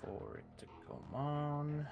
for it to come on.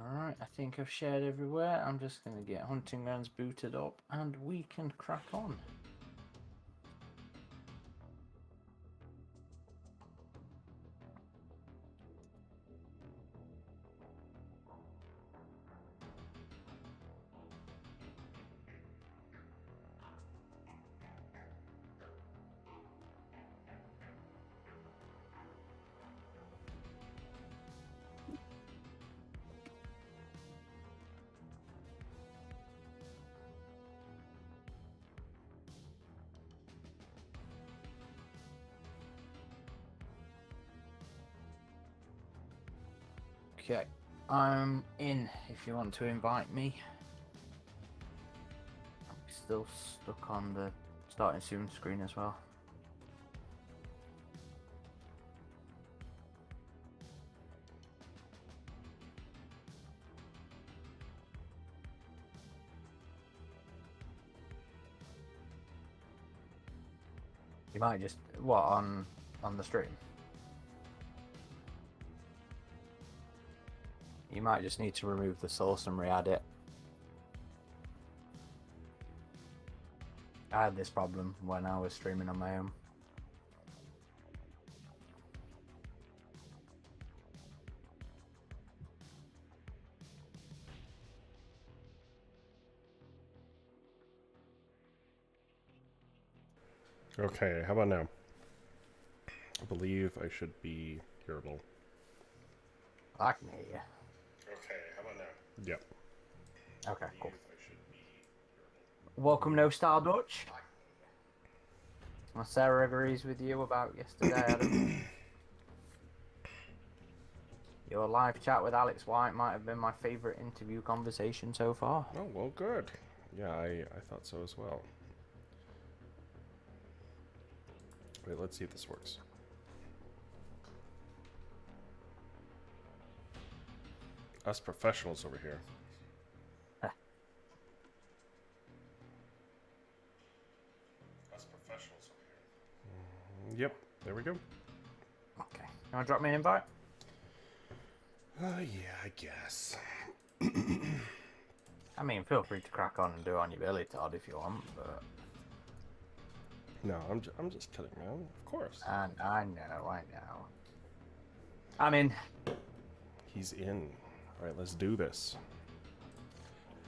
Alright, I think I've shared everywhere. I'm just going to get Hunting Grounds booted up and we can crack on. Okay, I'm in if you want to invite me. I'm still stuck on the starting soon screen as well. You might just what on the stream. You might just need to remove the source and re-add it. I had this problem when I was streaming on my own. Okay, how about now? I believe I should be hearable. I can hear you. Okay, how about now? Yep. Okay, cool. Welcome, No Style Dutch. Well, Sarah agrees with you about yesterday, Adam. Your live chat with Alex White might have been my favourite interview conversation so far. Oh, well, good. Yeah, I thought so as well. Wait, let's see if this works. Us professionals over here. Us professionals over here. Yep, there we go. Okay. You want to drop me an invite? Yeah, I guess. I mean, feel free to crack on and do it on your belly, Todd, if you want, but... No, I'm just kidding, man. Of course. I know. I'm in. He's in. All right, let's do this.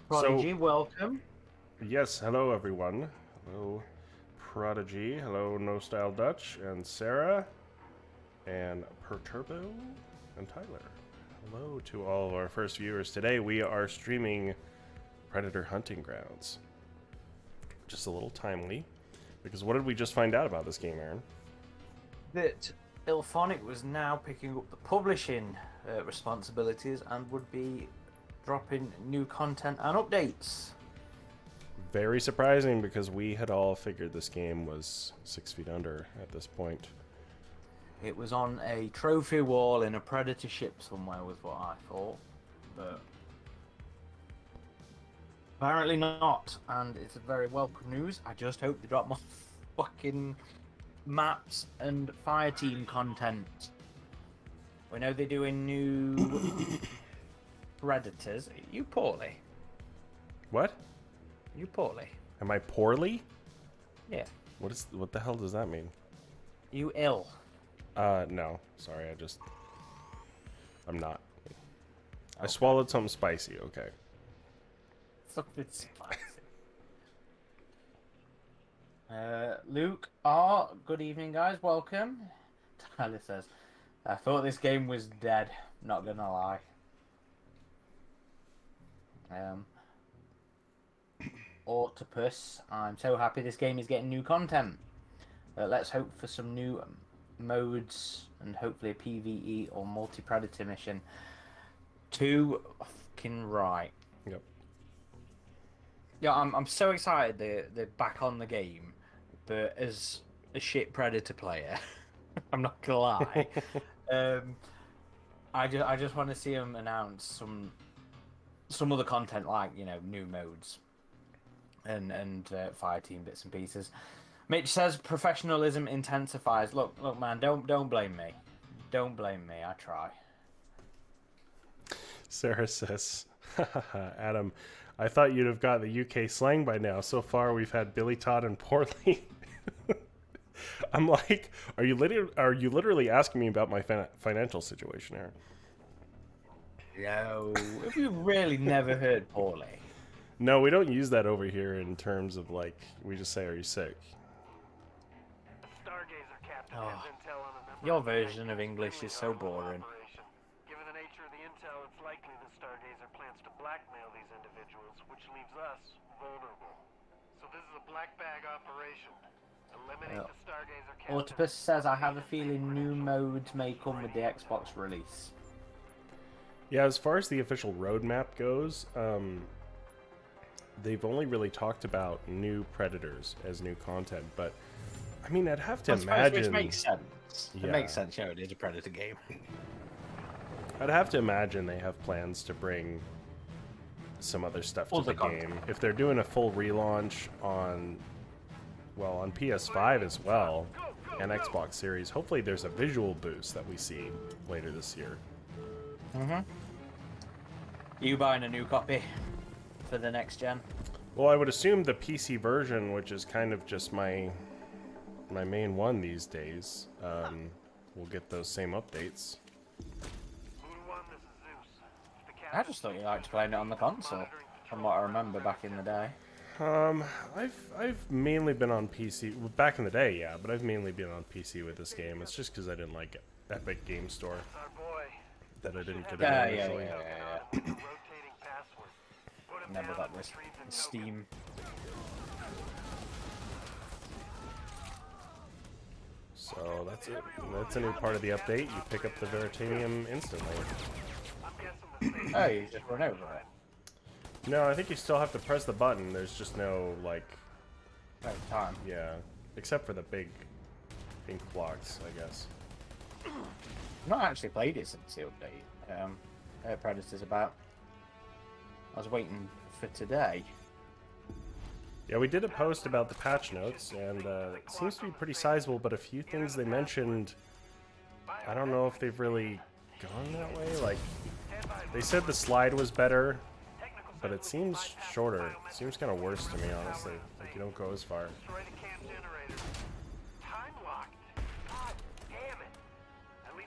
Prodigy, welcome. Yes, hello everyone. Hello, Prodigy. Hello, No Style Dutch and Sarah and Perturbo and Tyler. Hello to all of our first viewers. Today we are streaming Predator Hunting Grounds. Just a little timely, because what did we just find out about this game, Aaron? That Ilphonic was now picking up the publishing responsibilities and would be dropping new content and updates. Very surprising, because we had all figured this game was 6 feet under at this point. It was on a trophy wall in a Predator ship somewhere, was what I thought, but apparently not, and it's very welcome news. I just hope they drop more fucking maps and fireteam content. We know they're doing new Predators. Are you poorly? What? You poorly? Am I poorly? Yeah. What the hell does that mean? You ill? No. Sorry, I'm not. Okay. I swallowed something spicy, okay. Something spicy. Luke R, good evening, guys. Welcome. Tyler says, I thought this game was dead. Not gonna lie. Autopus, I'm so happy this game is getting new content. Let's hope for some new modes and hopefully a PvE or multi-predator mission. Too fucking right. Yep. Yeah, I'm so excited they're back on the game, but as a shit Predator player, I'm not gonna lie. I just want to see them announce some other content, like, you know, new modes and fireteam bits and pieces. Mitch says professionalism intensifies. Look, man, don't blame me. Don't blame me. I try. Sarah says, Adam, I thought you'd have got the UK slang by now. So far, we've had Billy Todd and Poorly. I'm like, are you literally asking me about my financial situation, Aaron? No, have you really never heard Poorly? No, we don't use that over here in terms of, like, we just say, are you sick? Oh, your version of English is so boring. Given the nature of the intel, it's likely the Stargazer plans to blackmail these individuals, which leaves us vulnerable. So this is a black bag operation. Eliminate the Stargazer captain. Autopus says, I have a feeling new modes may come with the Xbox release. Yeah, as far as the official roadmap goes, they've only really talked about new Predators as new content, but I mean, I'd have to imagine... Which makes sense. Yeah. It makes sense, it is a Predator game. I'd have to imagine they have plans to bring some other stuff to the game. If they're doing a full relaunch on, well, on PS5 as well, and Xbox Series, hopefully there's a visual boost that we see later this year. Mm-hmm. You buying a new copy for the next gen? Well, I would assume the PC version, which is kind of just my main one these days, will get those same updates. I just thought you liked playing it on the console, from what I remember back in the day. I've mainly been on PC. Well, back in the day, yeah, but I've mainly been on PC with this game. It's just because I didn't like Epic Game Store that I didn't get it initially. Yeah. Never got this. Steam. So that's it. That's a new part of the update. You pick up the Veritanium instantly. Oh, you just run over it. No, I think you still have to press the button. There's just no, like... No time. Yeah. Except for the big pink blocks, I guess. I've not actually played it since the update. Predator's about. I was waiting for today. Yeah, we did a post about the patch notes, and it seems to be pretty sizable, but a few things they mentioned, I don't know if they've really gone that way. Like, they said the slide was better, but it seems shorter. It seems kind of worse to me, honestly. Like, you don't go as far.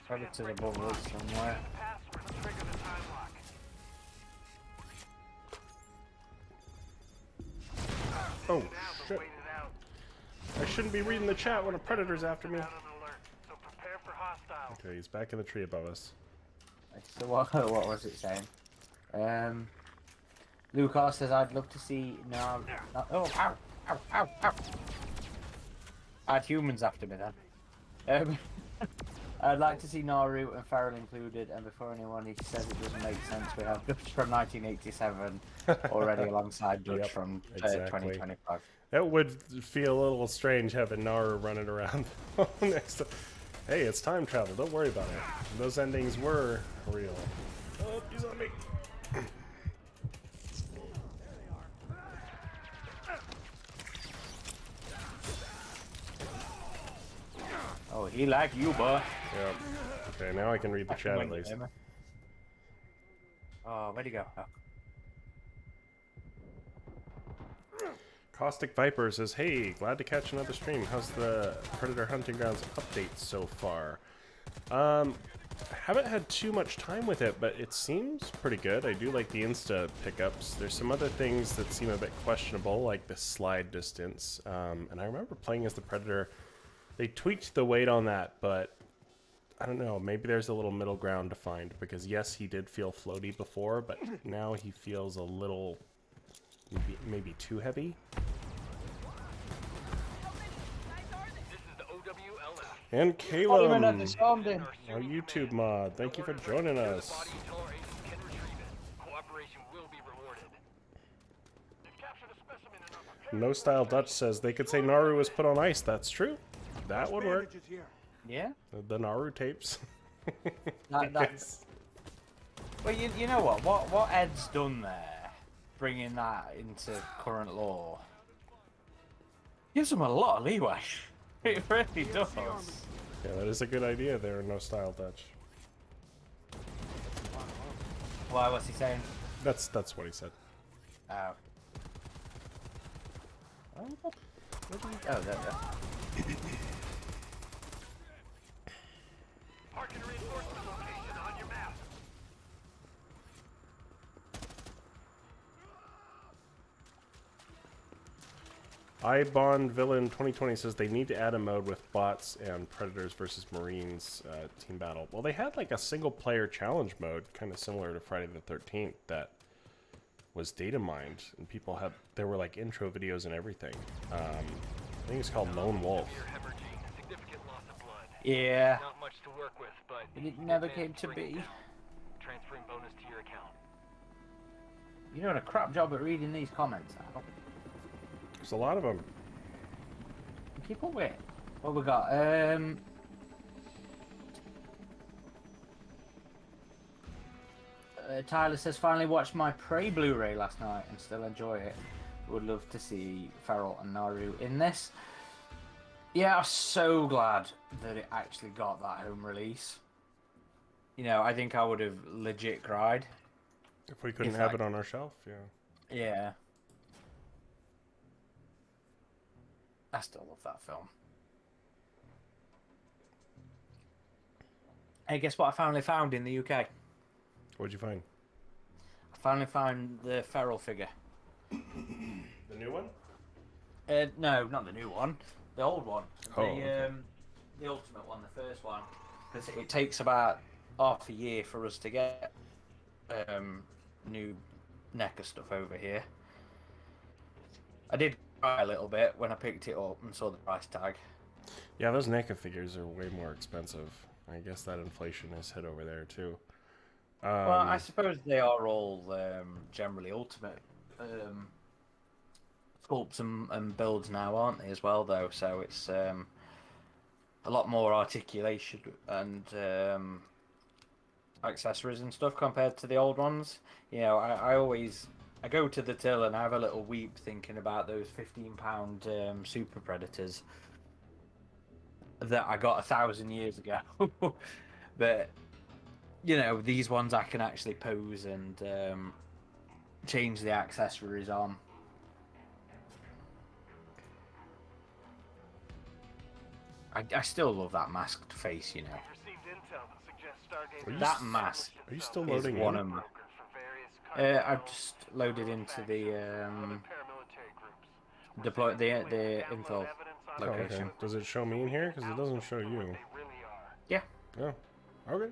Predator's above us somewhere. Oh, shit. I shouldn't be reading the chat when a Predator's after me. Okay, he's back in the tree above us. So what was it saying? Lucas says, I'd love to see... No, oh, ow, ow, ow, ow. I had humans after me then. I'd like to see Naru and Farrell included, and before anyone he says it doesn't make sense, we have Dutch from 1987 already alongside Dutch from 2025. That would feel a little strange having Naru running around next to... Hey, it's time travel, don't worry about it. Those endings were real. Oh, he's on me. Oh, he like you, boy. Yep. Okay, now I can read the chat at least. Oh, where'd he go? Oh. Caustic Viper says, hey, glad to catch another stream. How's the Predator Hunting Grounds update so far? Haven't had too much time with it, but it seems pretty good. I do like the insta pickups. There's some other things that seem a bit questionable, like the slide distance. And I remember playing as the Predator. They tweaked the weight on that, but I don't know. Maybe there's a little middle ground to find, because yes, he did feel floaty before, but now he feels a little, maybe too heavy. And Caleb, our YouTube mod, thank you for joining us. No Style Dutch says they could say Naru was put on ice. That's true. That would work. Yeah? The Naru tapes. That's... Well, you know what Ed's done there, bringing that into current law, gives him a lot of leeway. It really does. Yeah, that is a good idea there, No Style Dutch. Why, what's he saying? That's what he said. Oh. Oh, there we go. Marking reinforcement location on your map. iBond Villain 2020 says they need to add a mode with bots and Predators versus Marines team battle. Well, they had like a single player challenge mode, kind of similar to Friday the 13th, that was data mined, and people had, there were like intro videos and everything. I think it's called Lone Wolf. Yeah. Not much to work with, but it never came to be. Transferring bonus You're doing a crap job at reading these comments now. There's a lot of them. Keep up with it. What we got? Tyler says, finally watched my Prey Blu-ray last night and still enjoy it. Would love to see Feral and Naru in this. Yeah, I'm so glad that it actually got that home release. You know, I think I would have legit cried. If we couldn't have it on our shelf, yeah. Yeah. I still love that film. Hey, guess what I finally found in the UK? What'd you find? I finally found the Feral figure. The new one? No, not the new one. The old one. Oh, okay. The ultimate one, the first one. Because it takes about half a year for us to get new NECA stuff over here. I did cry a little bit when I picked it up and saw the price tag. Yeah, those NECA figures are way more expensive. I guess that inflation has hit over there too. Well, I suppose they are all generally ultimate sculpts and builds now, aren't they, as well, though? So it's a lot more articulation and accessories and stuff compared to the old ones. You know, I go to the till and I have a little weep thinking about those £15 Super Predators that I got 1,000 years ago. But you know, these ones I can actually pose and change the accessories on. I still love that masked face, you know. That mask. Are you still loading one in? of them. I've just loaded into the info Oh, location. okay. Does it show me in here? Because it doesn't show you. Yeah. Oh, okay.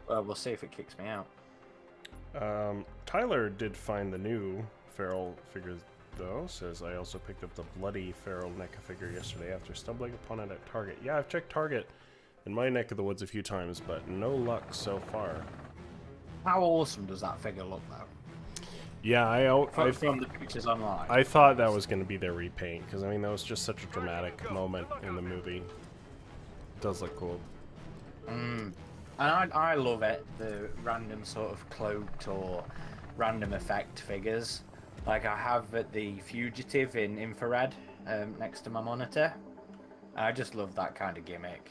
We'll see if it kicks me out. Tyler did find the new Feral figure, though. Says, I also picked up the bloody Feral NECA figure yesterday after stumbling upon it at Target. Yeah, I've checked Target in my neck of the woods a few times, but no luck so far. How awesome does that figure look, though? Yeah, I from the pictures online. I thought that was going to be their repaint, because, I mean, that was just such a dramatic moment in the movie. It does look cool. And I love it, the random sort of cloaked or random effect figures. Like I have the Fugitive in infrared next to my monitor. I just love that kind of gimmick.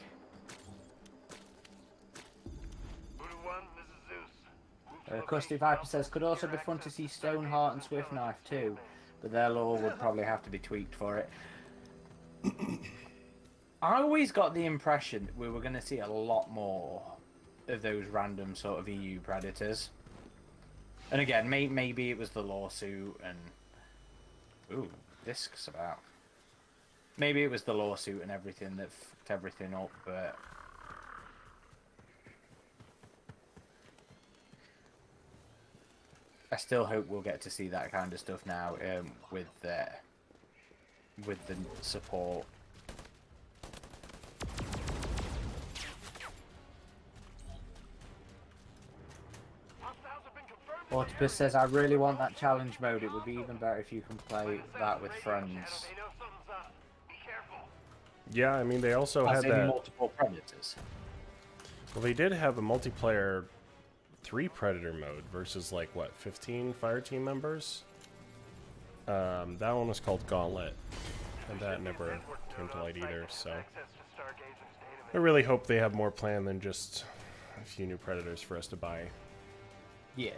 Custy Viper says, could also be fun to see Stoneheart and Swift Knife too, but their lore would probably have to be tweaked for it. I always got the impression we were going to see a lot more of those random sort of EU predators. And again, maybe it was the lawsuit and... Ooh, discs about. Maybe it was the lawsuit and everything that fucked everything up, but... I still hope we'll get to see that kind of stuff now with the support. Autobus says, I really want that challenge mode. It would be even better if you can play that with friends. Yeah, I mean, they also had that... multiple predators. Well, they did have a multiplayer 3 Predator mode versus, like, what, 15 fire team members? That one was called Gauntlet, and that never came to light either, so... I really hope they have more plan than just a few new Predators for us to buy. Yeah.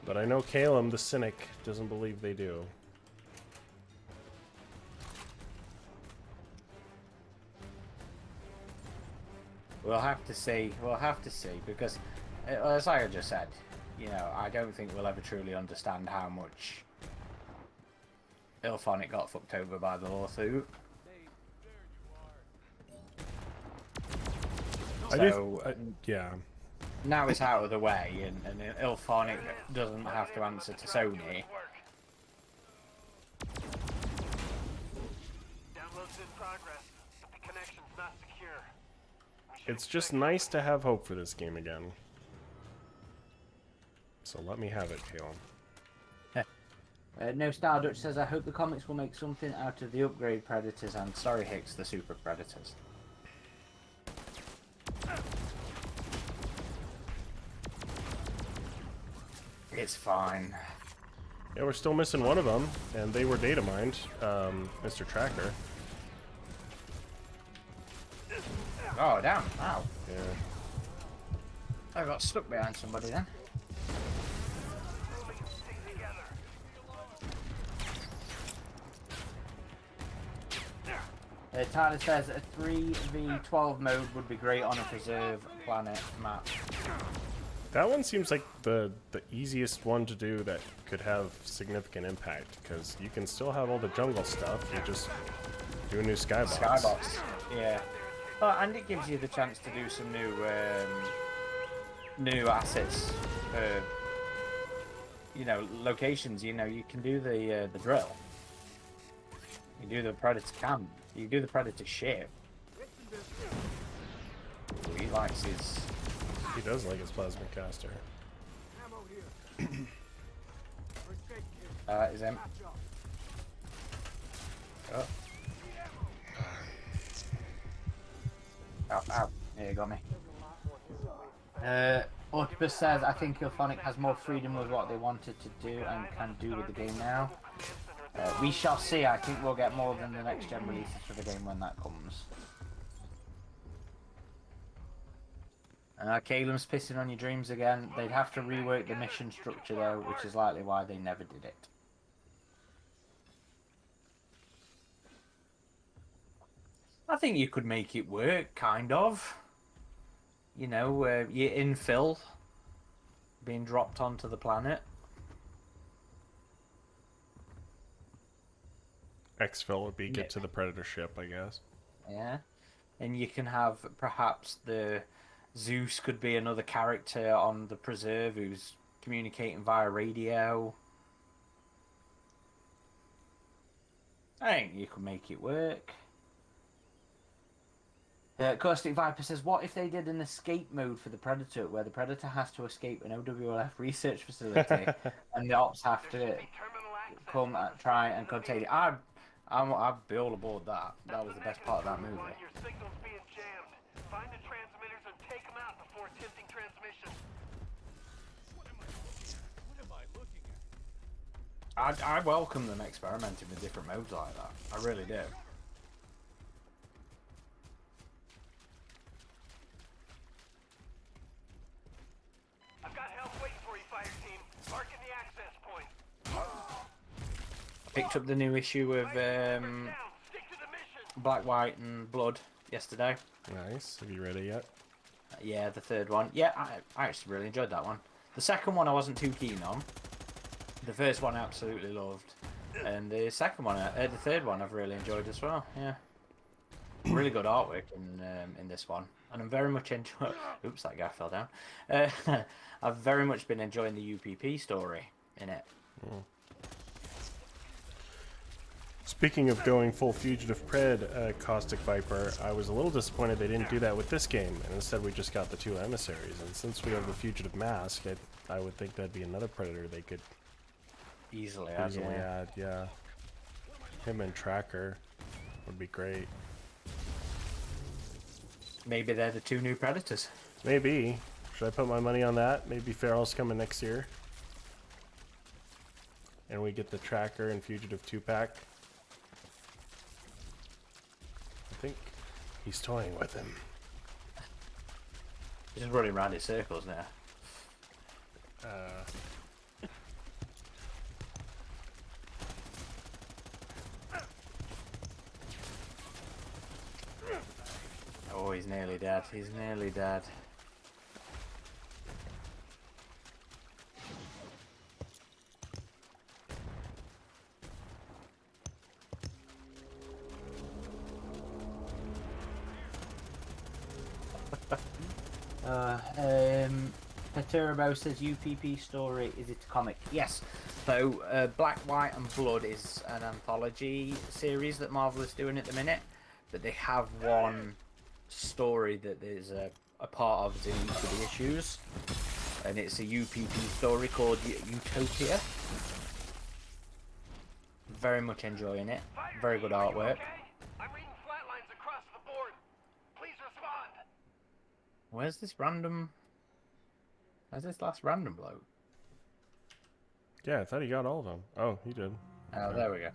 But I know Calum, the cynic, doesn't believe they do. We'll have to see, because, as I just said, you know, I don't think we'll ever truly understand how much Ilphonic got fucked over by the lawsuit. Yeah. Now it's out of the way, and Ilphonic doesn't have to answer to Sony. It's just nice to have hope for this game again. So let me have it, Caleb. No Star Dutch says, I hope the comics will make something out of the upgrade predators and sorry Hicks, the super predators. It's fine. Yeah, we're still missing one of them, and they were data mined, Mr. Tracker. Oh, damn. Wow. Yeah. I got stuck behind somebody then. Tyler says a 3v12 mode would be great on a preserve planet map. That one seems like the easiest one to do that could have significant impact, because you can still have all the jungle stuff, you just do a new skybox. Skybox, yeah. Oh, and it gives you the chance to do some new assets, you know, locations. You know, you can do the drill. You do the predator camp. You do the predator ship. He likes his. He does like his plasma caster. Is him. Oh. Ow, ow. Yeah, you got me. Octopus says, I think Ilphonic has more freedom with what they wanted to do and can do with the game now. We shall see. I think we'll get more than the next gen releases for the game when that comes. Caleb's pissing on your dreams again. They'd have to rework the mission structure though, which is likely why they never did it. I think you could make it work, kind of. You know, your infill being dropped onto the planet. Exfil would be get to the Predator ship, I guess. Yeah. And you can have perhaps the Zeus could be another character on the Preserve who's communicating via radio. I think you could make it work. Caustic Viper says, what if they did an escape mode for the Predator where the Predator has to escape an OWLF research facility and the ops have to come and try and contain it? I'd be all aboard that. That was the best part of that movie. Your signal's being jammed. Find the transmitters and take them out before attempting transmission. What am I looking at? I welcome them experimenting with different modes like that. I really do. I've got help waiting for you, fire team. Marking the access point. Picked up the new issue of Down. Stick to the mission. Black, White and Blood yesterday. Nice. Have you read it yet? Yeah, the third one. Yeah, I actually really enjoyed that one. The second one I wasn't too keen on. The first one I absolutely loved. And the second one, the third one I've really enjoyed as well, yeah. Really good artwork in this one. And I'm very much enjoying... Oops, that guy fell down. I've very much been enjoying the UPP story in it. Mm. Speaking of going full Fugitive Pred, Caustic Viper, I was a little disappointed they didn't do that with this game, and instead we just got the two emissaries. And since we have the Fugitive Mask, I would think that'd be another Predator they could Easily add, yeah. Him and Tracker would be great. Maybe they're the two new Predators. Maybe. Should I put my money on that? Maybe Feral's coming next year. And we get the Tracker and Fugitive 2-pack. I think he's toying with him. He's just running around in circles now. Oh, he's nearly dead. He's nearly dead. Turbo says UPP story, is it a comic? Yes. So Black, White and Blood is an anthology series that Marvel is doing at the minute, but they have one story that is a part of in each of the issues. and it's a UPP story called Utopia. Very much enjoying it. Very good artwork. Okay? I'm reading flatlines across the board. Please respond. Where's this last random bloke? Yeah, I thought he got all of them. Oh, he did. Oh, there we go.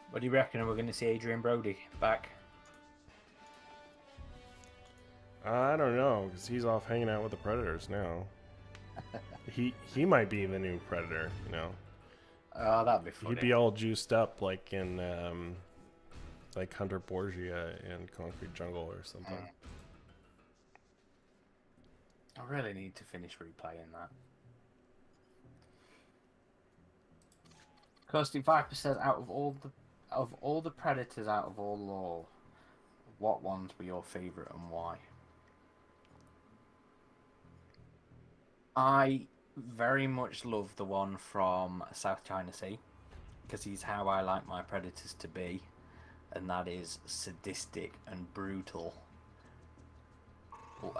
What do you reckon? We're going to see Adrian Brody back? I don't know, because he's off hanging out with the Predators now. he might be the new Predator, you know. Oh, that'd be funny. He'd be all juiced up like in like Hunter Borgia in Concrete Jungle or something. I really need to finish replaying that. Costing 5% out of all the Predators out of all lore. What ones were your favourite and why? I very much love the one from South China Sea because he's how I like my Predators to be, and that is sadistic and brutal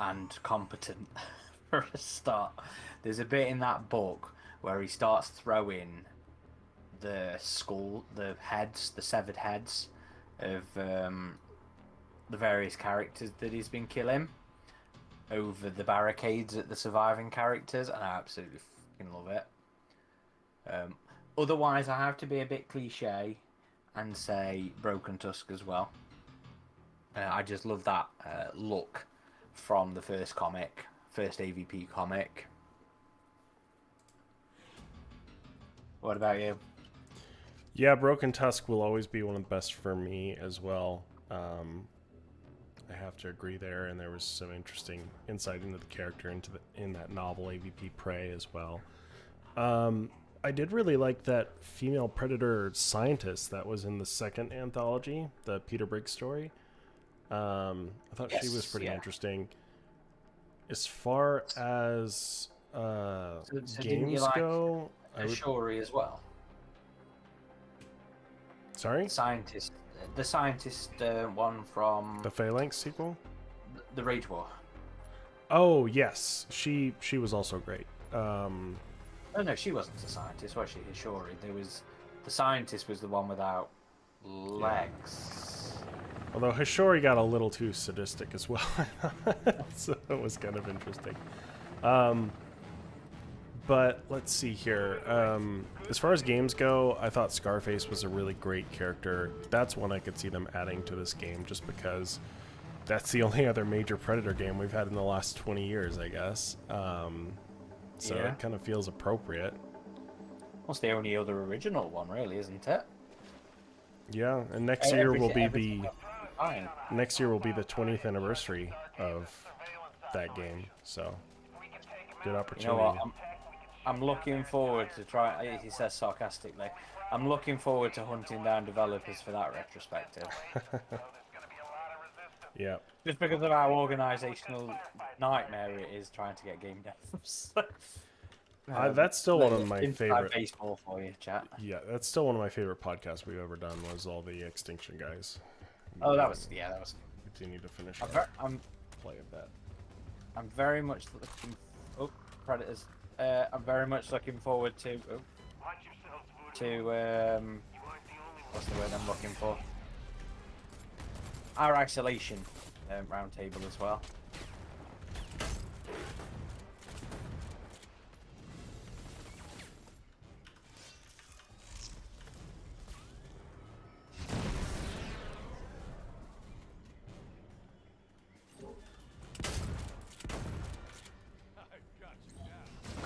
and competent for a start. There's a bit in that book where he starts throwing the severed heads of the various characters that he's been killing over the barricades at the surviving characters, and I absolutely fucking love it. Otherwise, I have to be a bit cliche and say Broken Tusk as well. I just love that look from the first AVP comic. What about you? Yeah, Broken Tusk will always be one of the best for me as well. I have to agree there, and there was some interesting insight into the character in that novel AVP Prey as well. I did really like that female Predator scientist that was in the second anthology, the Peter Briggs story. I thought she was pretty interesting. As far as games go, Shuri as well. Sorry? The scientist one from the Phalanx sequel? The Rage War. Oh, yes. She was also great. Oh no, she wasn't a scientist, was she? Shuri. The scientist was the one without legs. Although Hishori got a little too sadistic as well. So it was kind of interesting. But let's see here. As far as games go, I thought Scarface was a really great character. That's one I could see them adding to this game just because that's the only other major Predator game we've had in the last 20 years, I guess. So it kind of feels appropriate. Well, it's the only other original one, really, isn't it? Yeah, and next year will be the 20th anniversary of that game. So good opportunity. You know what? I'm looking forward to try. He says sarcastically, I'm looking forward to hunting down developers for that retrospective. Yeah. Just because of how organisational nightmare it is trying to get game devs. That's still one of my favorite. Baseball for you, chat. Yeah, that's still one of my favorite podcasts we've ever done. Was all the Extinction guys. Oh, that was. Continue to finish. Play of that. I'm very much looking. Oh, Predators. I'm very much looking forward to. What's the word I'm looking for? Our isolation roundtable as well.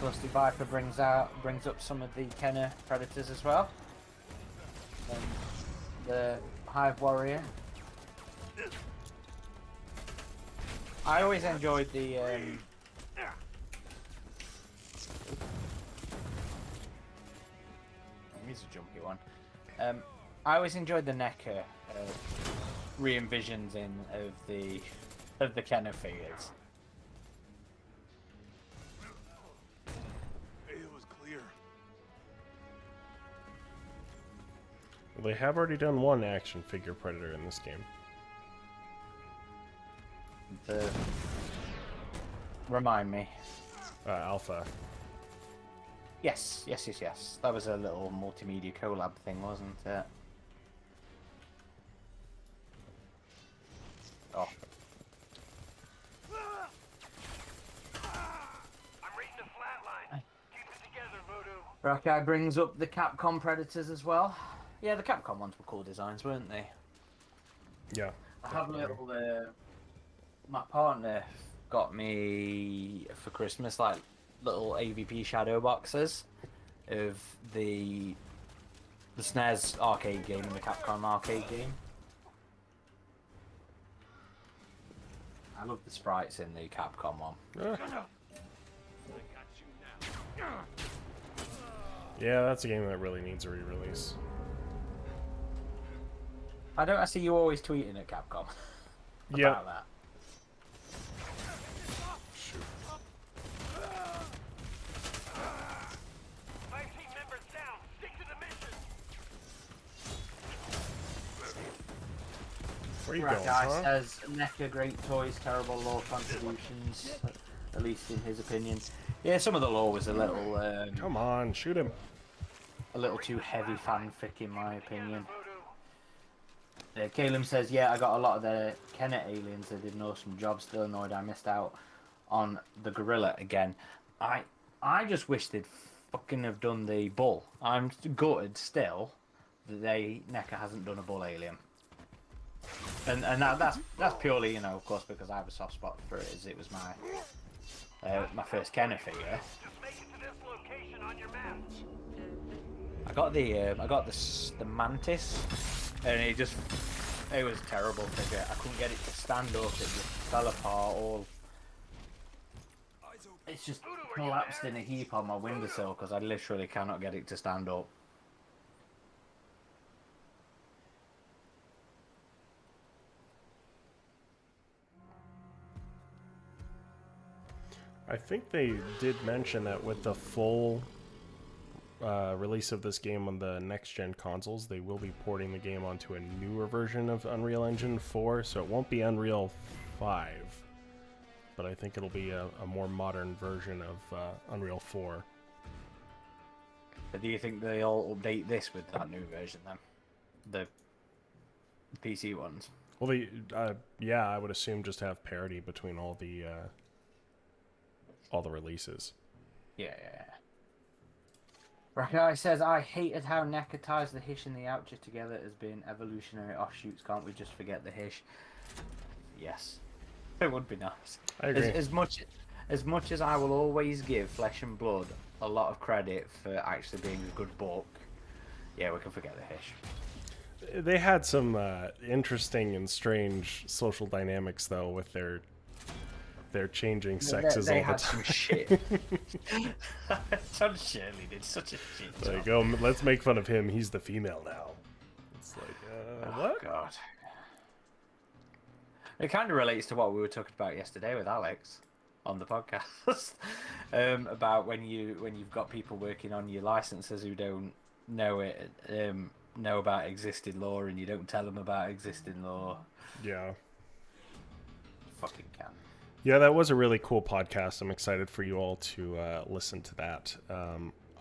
Lusty Viper brings up some of the Kenner Predators as well. And the Hive Warrior. I always enjoyed the he's a jumpy one. I always enjoyed the NECA re-envisions of of the Kenner figures. It was clear. Well, they have already done one action figure Predator in this game. Remind me. Alpha. Yes. That was a little multimedia collab thing, wasn't it? Oh. I'm reading a flatline. Keep it together, Voodoo. Rakai brings up the Capcom Predators as well. Yeah, the Capcom ones were cool designs, weren't they? Yeah. I have a little. My partner got me for Christmas like little AVP shadow boxes of the SNES arcade game and the Capcom arcade game. I love the sprites in the Capcom one. Ah. I got you now. Yeah, that's a game that really needs a re-release. I see you always tweeting at Capcom about Yeah. that. Shoot. 5 team members down. Stick to the mission. Where you Right, going, guy huh? says NECA great toys, terrible lore contributions, at least in his opinion. Yeah, some of the lore was a little Come on, shoot him. too heavy fanfic in my opinion. Caleb says, yeah, I got a lot of the Kenner aliens. I did know some jobs. Still annoyed I missed out on the gorilla again. I just wish they'd fucking have done the bull. I'm gutted still that NECA hasn't done a bull alien. And that's purely, of course, because I have a soft spot for it, as it was my first Kenner figure. Just make it to this location on your map. I got the mantis, and it was a terrible figure. I couldn't get it to stand up. It just fell apart. It's just collapsed in a heap on my windowsill because I literally cannot get it to stand up. I think they did mention that with the full release of this game on the next-gen consoles, they will be porting the game onto a newer version of Unreal Engine 4, so it won't be Unreal 5, but I think it'll be a more modern version of Unreal 4. But do you think they'll update this with that new version then? The PC ones? Well, yeah, I would assume just have parity between all the releases. Yeah. Rakai says, I hated how NECA ties the Hish and the Oucher together as being evolutionary offshoots. Can't we just forget the Hish? Yes. It would be nice. I agree. As much as I will always give Flesh and Blood a lot of credit for actually being a good book, yeah, we can forget the Hish. They had some interesting and strange social dynamics, though, with their changing sexes they all the had time. some shit. John Shirley did such a shit job. Like, oh, let's make fun of him. He's the female now. It's like, Oh, what? God. It kind of relates to what we were talking about yesterday with Alex on the podcast about when you've got people working on your licenses who don't know about existing law, and you don't tell them about existing law. Yeah. Fucking can. Yeah, that was a really cool podcast. I'm excited for you all to listen to that.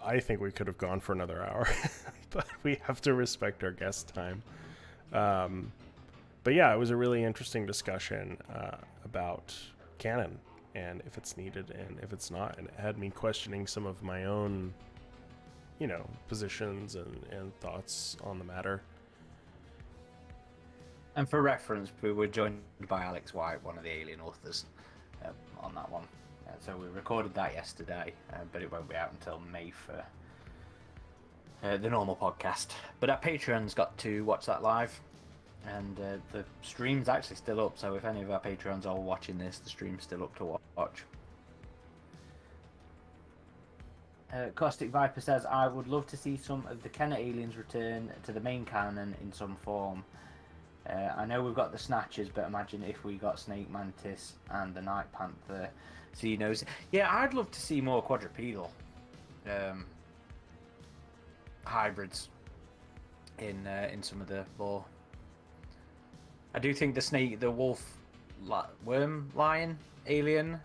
I think we could have gone for another hour, but we have to respect our guest time. But yeah, it was a really interesting discussion about canon and if it's needed and if it's not. And it had me questioning some of my own, positions and thoughts on the matter. And for reference, we were joined by Alex White, one of the Alien authors, on that one. So we recorded that yesterday, but it won't be out until May for the normal podcast. But our Patreons got to watch that live, and the stream's actually still up. So if any of our Patreons are watching this, the stream's still up to watch. Caustic Viper says, I would love to see some of the Kenner aliens return to the main canon in some form. I know we've got the Snatchers, but imagine if we got Snake Mantis and the Night Panther Xenos. Yeah, I'd love to see more quadrupedal hybrids in some of the lore. I do think the wolf, worm, lion, alien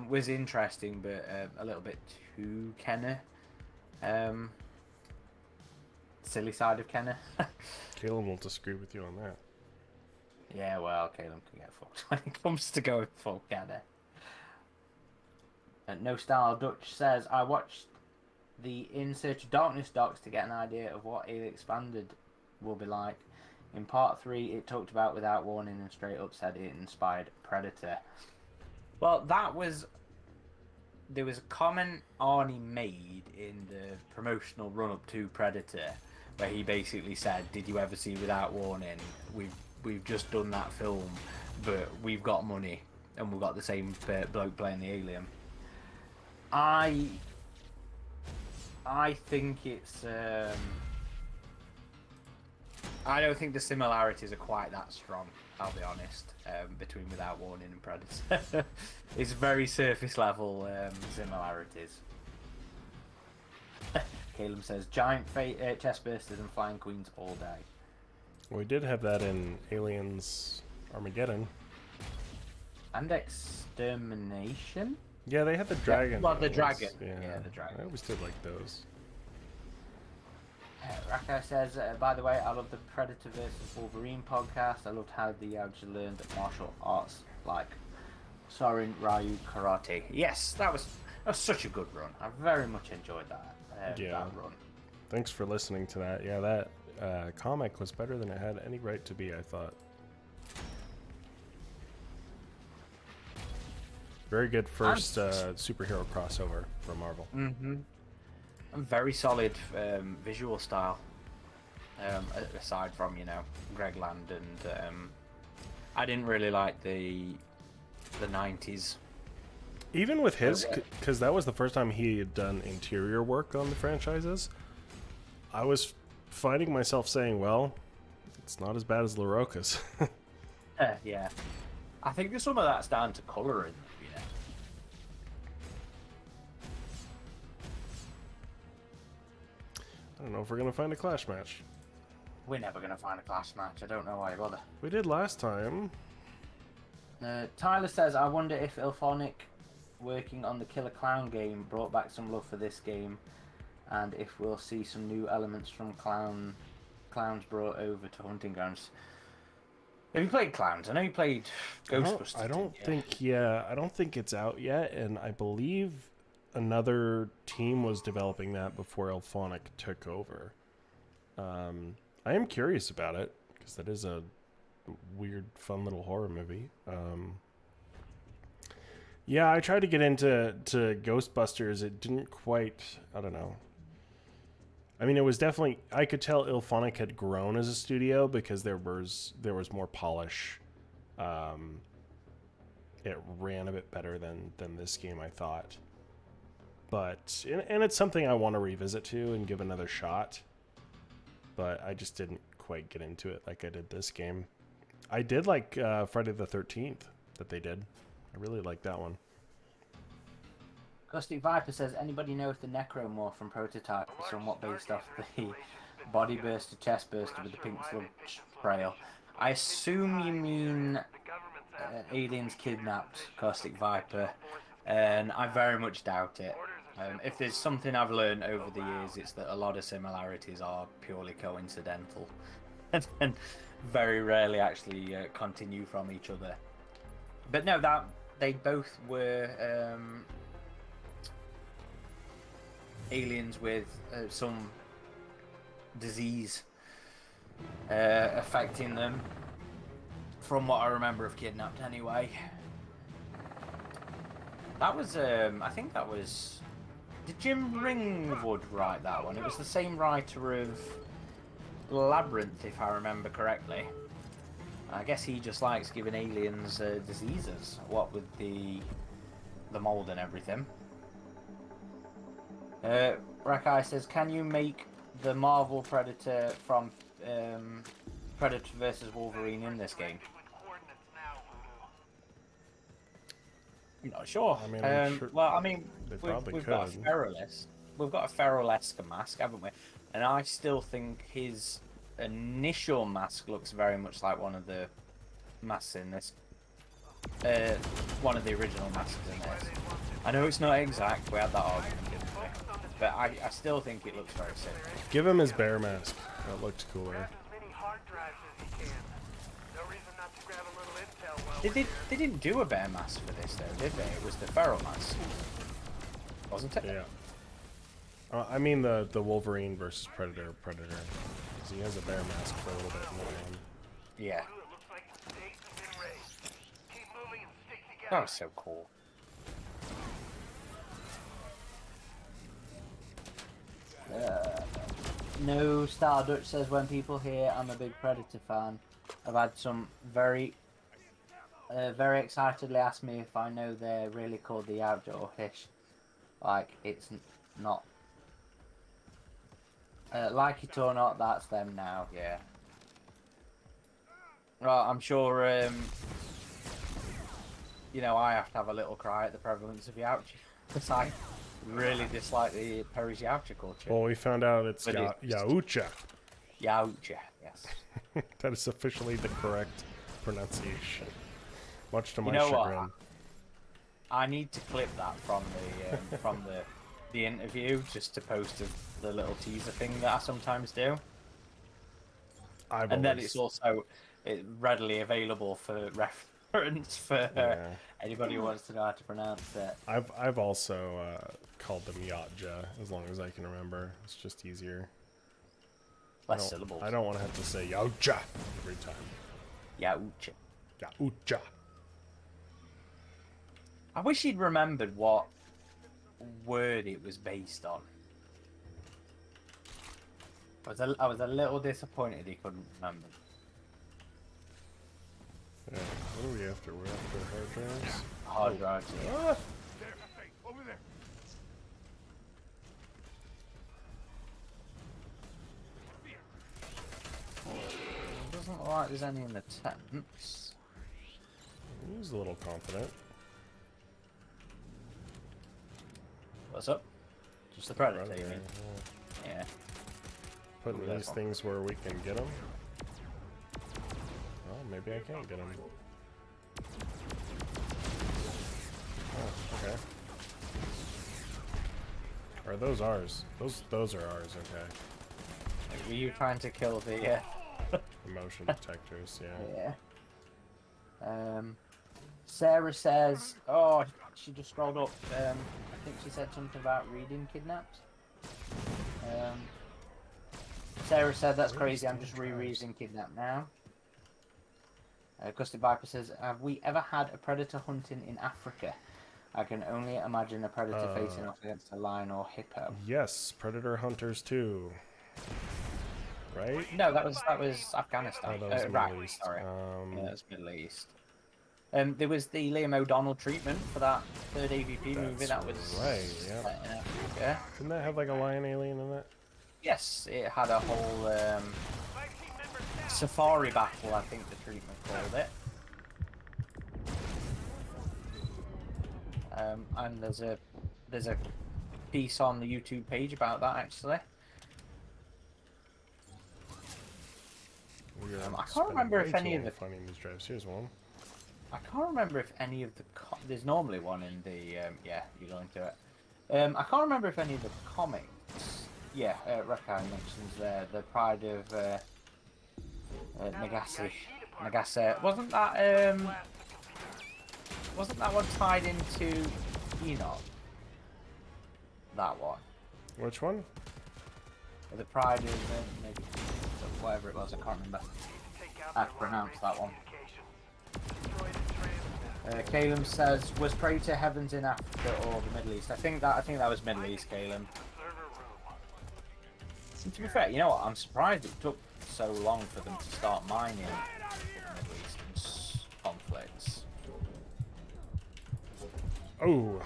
was interesting, but a little bit too Kenner. Silly side of Kenner. Caleb will disagree with you on that. Yeah, well, Caleb can get fucked when it comes to going full Kenner. No Style Dutch says, I watched the In Search of Darkness docs to get an idea of what Alien Expanded will be like. In part 3, it talked about Without Warning and straight up said it inspired Predator. Well, there was a comment Arnie made in the promotional run-up to Predator where he basically said, did you ever see Without Warning? We've just done that film, but we've got money and we've got the same bloke playing the alien. I think it's I don't think the similarities are quite that strong, I'll be honest, between Without Warning and Predator. It's very surface level similarities. Caleb says, giant chest bursters and flying queens all day. We did have that in Aliens Armageddon. And Extermination? Yeah, they had the dragon. Well, the ones. dragon. Yeah, Yeah, the dragon. I always did like those. Raka says, by the way, I love the Predator vs. Wolverine podcast. I loved how the actually learned martial arts like Sorin Ryu Karate. Yes, that was such a good run. I very much enjoyed that, that run. Thanks for listening to that. Yeah, that comic was better than it had any right to be, I thought. Very good first superhero crossover from Marvel. Mm-hmm. And very solid visual style. Aside from, Greg Land and I didn't really like the 90s. Even with his, because that was the first time he had done interior work on the franchises, I was finding myself saying, well, it's not as bad as LaRocca's. Yeah. I think some of that's down to colouring, I don't know if we're going to find a Clash match. We're never going to find a Clash match. I don't know why you bother. We did last time. Tyler says, I wonder if Ilphonic working on the Killer Clown game brought back some love for this game, and if we'll see some new elements from clowns brought over to Hunting Grounds. Have you played Clowns? I know you played Ghostbusters. I don't think it's out yet, and I believe another team was developing that before Ilphonic took over. I am curious about it because that is a weird, fun little horror movie. Yeah, I tried to get into Ghostbusters. It didn't quite. I don't know. I mean, it was definitely. I could tell Ilphonic had grown as a studio because there was more polish. It ran a bit better than this game, I thought. But and it's something I want to revisit too and give another shot. But I just didn't quite get into it like I did this game. I did like Friday the 13th that they did. I really liked that one. Caustic Viper says, anybody know if the Necromorph from Prototype is somewhat based off the body burster, chest burster with the pink slug trail? I assume you mean aliens kidnapped Caustic Viper, and I very much doubt it. If there's something I've learned over the years, it's that a lot of similarities are purely coincidental and very rarely actually continue from each other. But no, that they both were aliens with some disease affecting them, from what I remember of Kidnapped anyway. That was, I think that was... Did Jim Ringwood write that one? It was the same writer of Labyrinth, if I remember correctly. I guess he just likes giving aliens diseases, what with the mold and everything. Rakai says, can you make the Marvel Predator from Predator versus Wolverine in this game? With coordinates now, Voodoo. I'm not sure. I mean, I'm sure well, I mean, they probably we've got a could. Feralesque. We've got a Feralesque mask, haven't we? And I still think his initial mask looks very much like one of the masks in this. One of the original masks in this. I know it's not exact. We had that argument, didn't we? But I still think it looks very similar. Give him his bear mask. That looked cooler. Grab as many hard drives as you can. No reason not to grab a little intel while They we're did. here. They didn't do a bear mask for this though, did they? It was the feral mask, wasn't it? Yeah. I mean the Wolverine versus Predator. 'Cause he has a bear mask for a little bit in that one. Yeah. Voodoo, it looks like the stakes have been raised. Keep moving and stick That together. was so cool. No, Star Dutch says when people hear I'm a big Predator fan, I've had some very excitedly ask me if I know they're really called the Outdoor Fish. Like it's not. Like it or not, that's them now. Yeah. Right, I'm sure. You know, I have to have a little cry at the prevalence of Yautja because I really dislike the Perish Yautja culture. Well, we found out it's But Yautja. Yautja, yes. That is officially the correct pronunciation. Much to my You know what? chagrin. I need to clip that from the the interview just to post the little teaser thing that I sometimes do, and then it's also readily available for reference for anybody who wants to know how to pronounce it. I've also called them Yautja as long as I can remember. It's just easier. Less syllables. I don't want to have to say Yautja every time. Yautja. Yautja. I wish he'd remembered what word it was based on. I was a little disappointed he couldn't remember. Yeah. What are we after? We're after hard drives. Hard drives. Yeah. Ah! There, hey, over there. It doesn't look like there's any in the tents. He's a little confident. What's up? Just the Predator, you Predator, mean? yeah. Yeah. Putting Ooh, these that's things where we can get them. Oh, maybe I can't get them. Oh, okay. Are those ours? Those are ours. Okay. Were you trying to kill the? Motion detectors. Yeah. Yeah. Sarah says, "Oh, she just scrolled up. I think she said something about reading kidnapped." Sarah said, "That's crazy. I'm just rereading Kidnapped now." Gusty Viper says, "Have we ever had a predator hunting in Africa? I can only imagine a predator facing off against a lion or hippo." Yes, Predator Hunters 2. Right? No, that was Afghanistan. Oh, that was Iraq, Middle East. sorry. Yeah, that's Middle East. There was the Liam O'Donnell treatment for that third AVP movie. That was right. Yeah. set in Africa. Didn't that have like a lion alien in it? Yes, it had a whole safari battle, I think the treatment called it. And there's a piece on the YouTube page about that actually. I can't remember if any of the finding these drives. Here's one. I can't remember if any of the there's normally one in the yeah, you go into it. I can't remember if any of the comics. Yeah, Rakai mentions the Pride of Nagase. Wasn't that one tied into Enoch? That one. Which one? The Pride of maybe whatever it was. I can't remember how to pronounce that one. Calum says, "Was Predator Heavens in Africa or the Middle East?" I think that was Middle East, Calum. And to be fair, you know what? I'm surprised it took so long for them to start mining the Middle Eastern conflicts. Oh.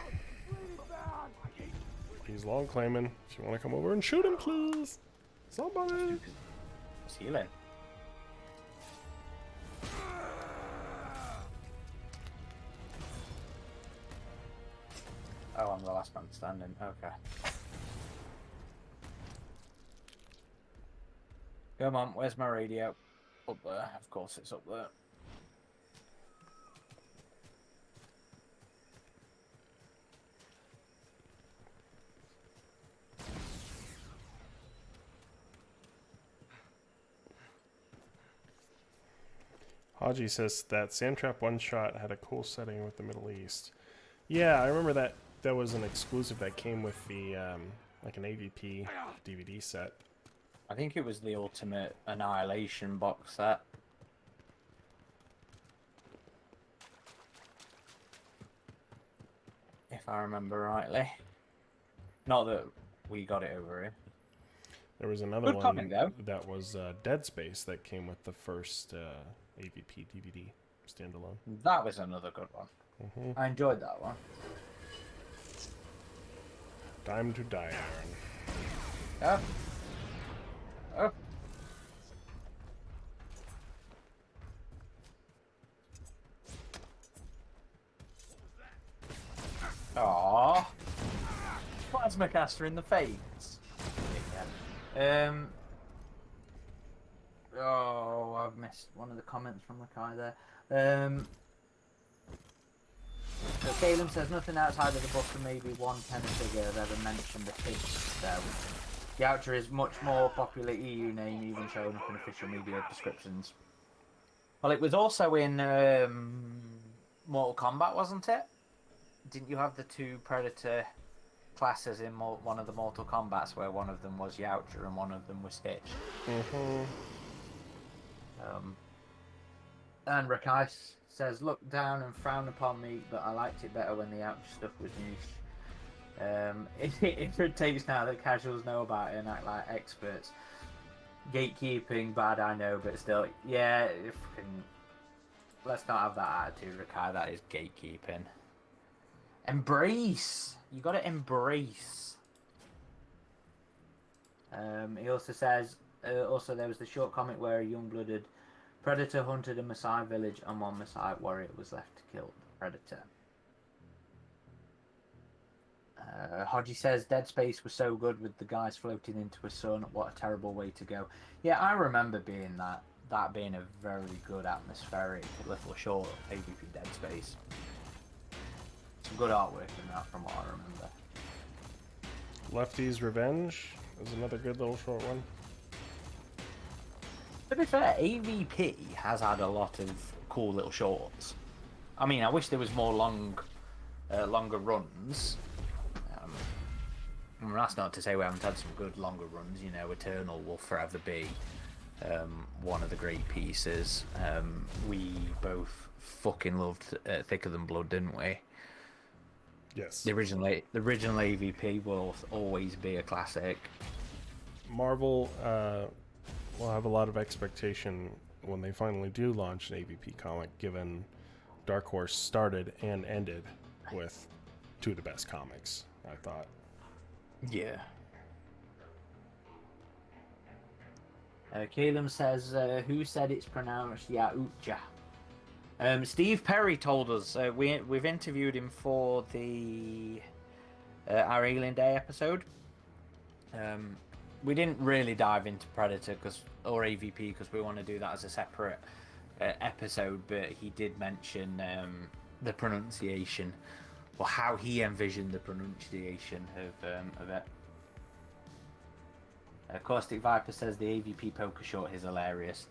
He's long claiming. If you want to come over and shoot him, please. Somebody. He's healing. the last man standing. Okay. Come on, where's my radio? Up there. Of course it's up there. Haji says that Sandtrap one shot had a cool setting with the Middle East. Yeah, I remember that was an exclusive that came with the like an AVP DVD set. I think it was the Ultimate Annihilation box set. If I remember rightly. Not that we got it over here. There was another Good one comic, though. that was Dead Space that came with the first AVP DVD standalone. That was another good one. Mm-hmm. I enjoyed that one. Time to die, Aaron. Yeah. Oh. Aww. Plasma caster in the face. Oh, I've missed one of the comments from the guy there. So Caleb says nothing outside of the book and maybe one tenor figure have ever mentioned the fish. The Outer is much more popular EU name, even showing up in official media descriptions. Well, it was also in Mortal Kombat, wasn't it? Didn't you have the two Predator classes in one of the Mortal Kombats, where one of them was Yautja and one of them was Stitch? Mm-hmm. And Rakai says, look down and frown upon me, but I liked it better when the Yautja stuff was niche. It irritates now that casuals know about it and act like experts. Gatekeeping, bad I know, but still, yeah, let's not have that attitude, Rakai. That is gatekeeping. Embrace! You gotta embrace. He also says, also there was the short comic where a young-blooded Predator hunted a Maasai village and one Maasai warrior was left to kill the Predator. Hodgie says Dead Space was so good with the guys floating into a sun. What a terrible way to go. Yeah, I remember being that being a very good atmospheric little short AVP Dead Space. Some good artwork in that from what I remember. Lefty's Revenge is another good little short one. To be fair, AVP has had a lot of cool little shorts. I mean, I wish there was more longer runs. And that's not to say we haven't had some good longer runs. You know, Eternal will forever be one of the great pieces. We both fucking loved Thicker Than Blood, didn't we? Yes. The original AVP will always be a classic. Marvel will have a lot of expectation when they finally do launch an AVP comic, given Dark Horse started and ended with two of the best comics, I thought. Yeah. Caleb says, who said it's pronounced Yautja? Steve Perry told us. We've interviewed him for the our Alien Day episode. We didn't really dive into Predator or AVP because we want to do that as a separate episode, but he did mention the pronunciation, or how he envisioned the pronunciation of it. Caustic Viper says the AVP poker short is hilarious.